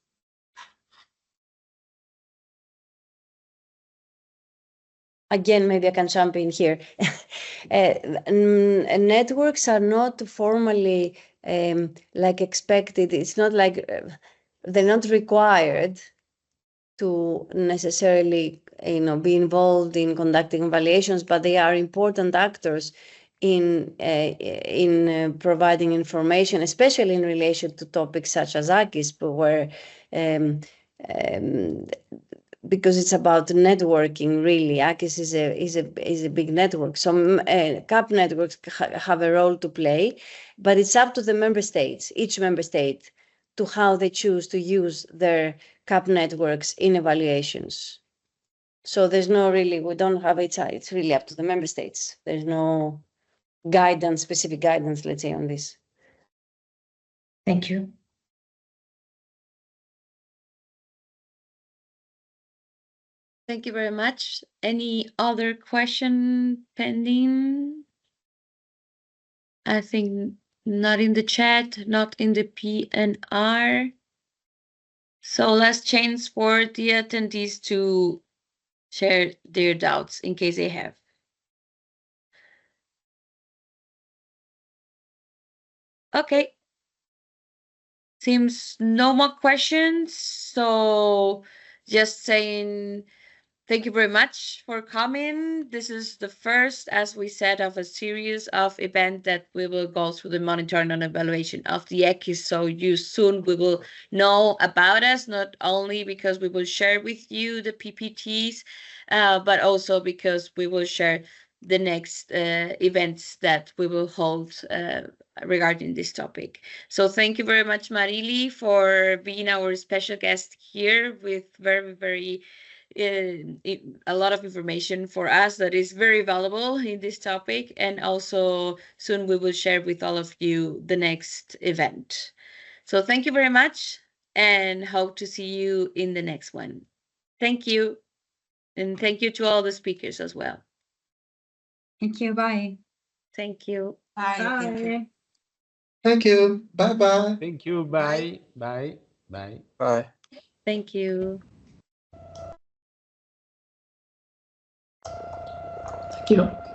[SPEAKER 5] Again, maybe I can jump in here. Networks are not formally like expected. It's not like they're not required to necessarily, be involved in conducting evaluations, but they are important actors in providing information, especially in relation to topics such as AKIS, but where because it's about networking, really. AKIS is a big network. Some CAP networks have a role to play, but it's up to the member states, each member state, to how they choose to use their CAP networks in evaluations. So there's no really, we don't have it's really up to the member states. There's no guidance, specific guidance, let's say, on this.
[SPEAKER 9] Thank you.
[SPEAKER 1] Thank you very much. Any other question pending? I think not in the chat, not in the PNR. So last chance for the attendees to share their doubts in case they have. Okay. Seems no more questions. So just saying thank you very much for coming. This is the first, as we said, of a series of events that we will go through the monitoring and evaluation of the AKIS. So you soon we will know about us, not only because we will share with you the PPTs, but also because we will share the next events that we will hold regarding this topic. So thank you very much, Marily, for being our special guest here with very, very a lot of information for us that is very valuable in this topic. And also soon we will share with all of you the next event. So thank you very much and hope to see you in the next one. Thank you. And thank you to all the speakers as well.
[SPEAKER 2] Thank you. Bye.
[SPEAKER 1] Thank you.
[SPEAKER 4] Bye. Thank you.
[SPEAKER 7] Bye.
[SPEAKER 10] Thank you. Bye-bye.
[SPEAKER 11] Thank you. Bye. Bye. Bye.
[SPEAKER 8] Bye.
[SPEAKER 1] Thank you.
[SPEAKER 9] Thank you.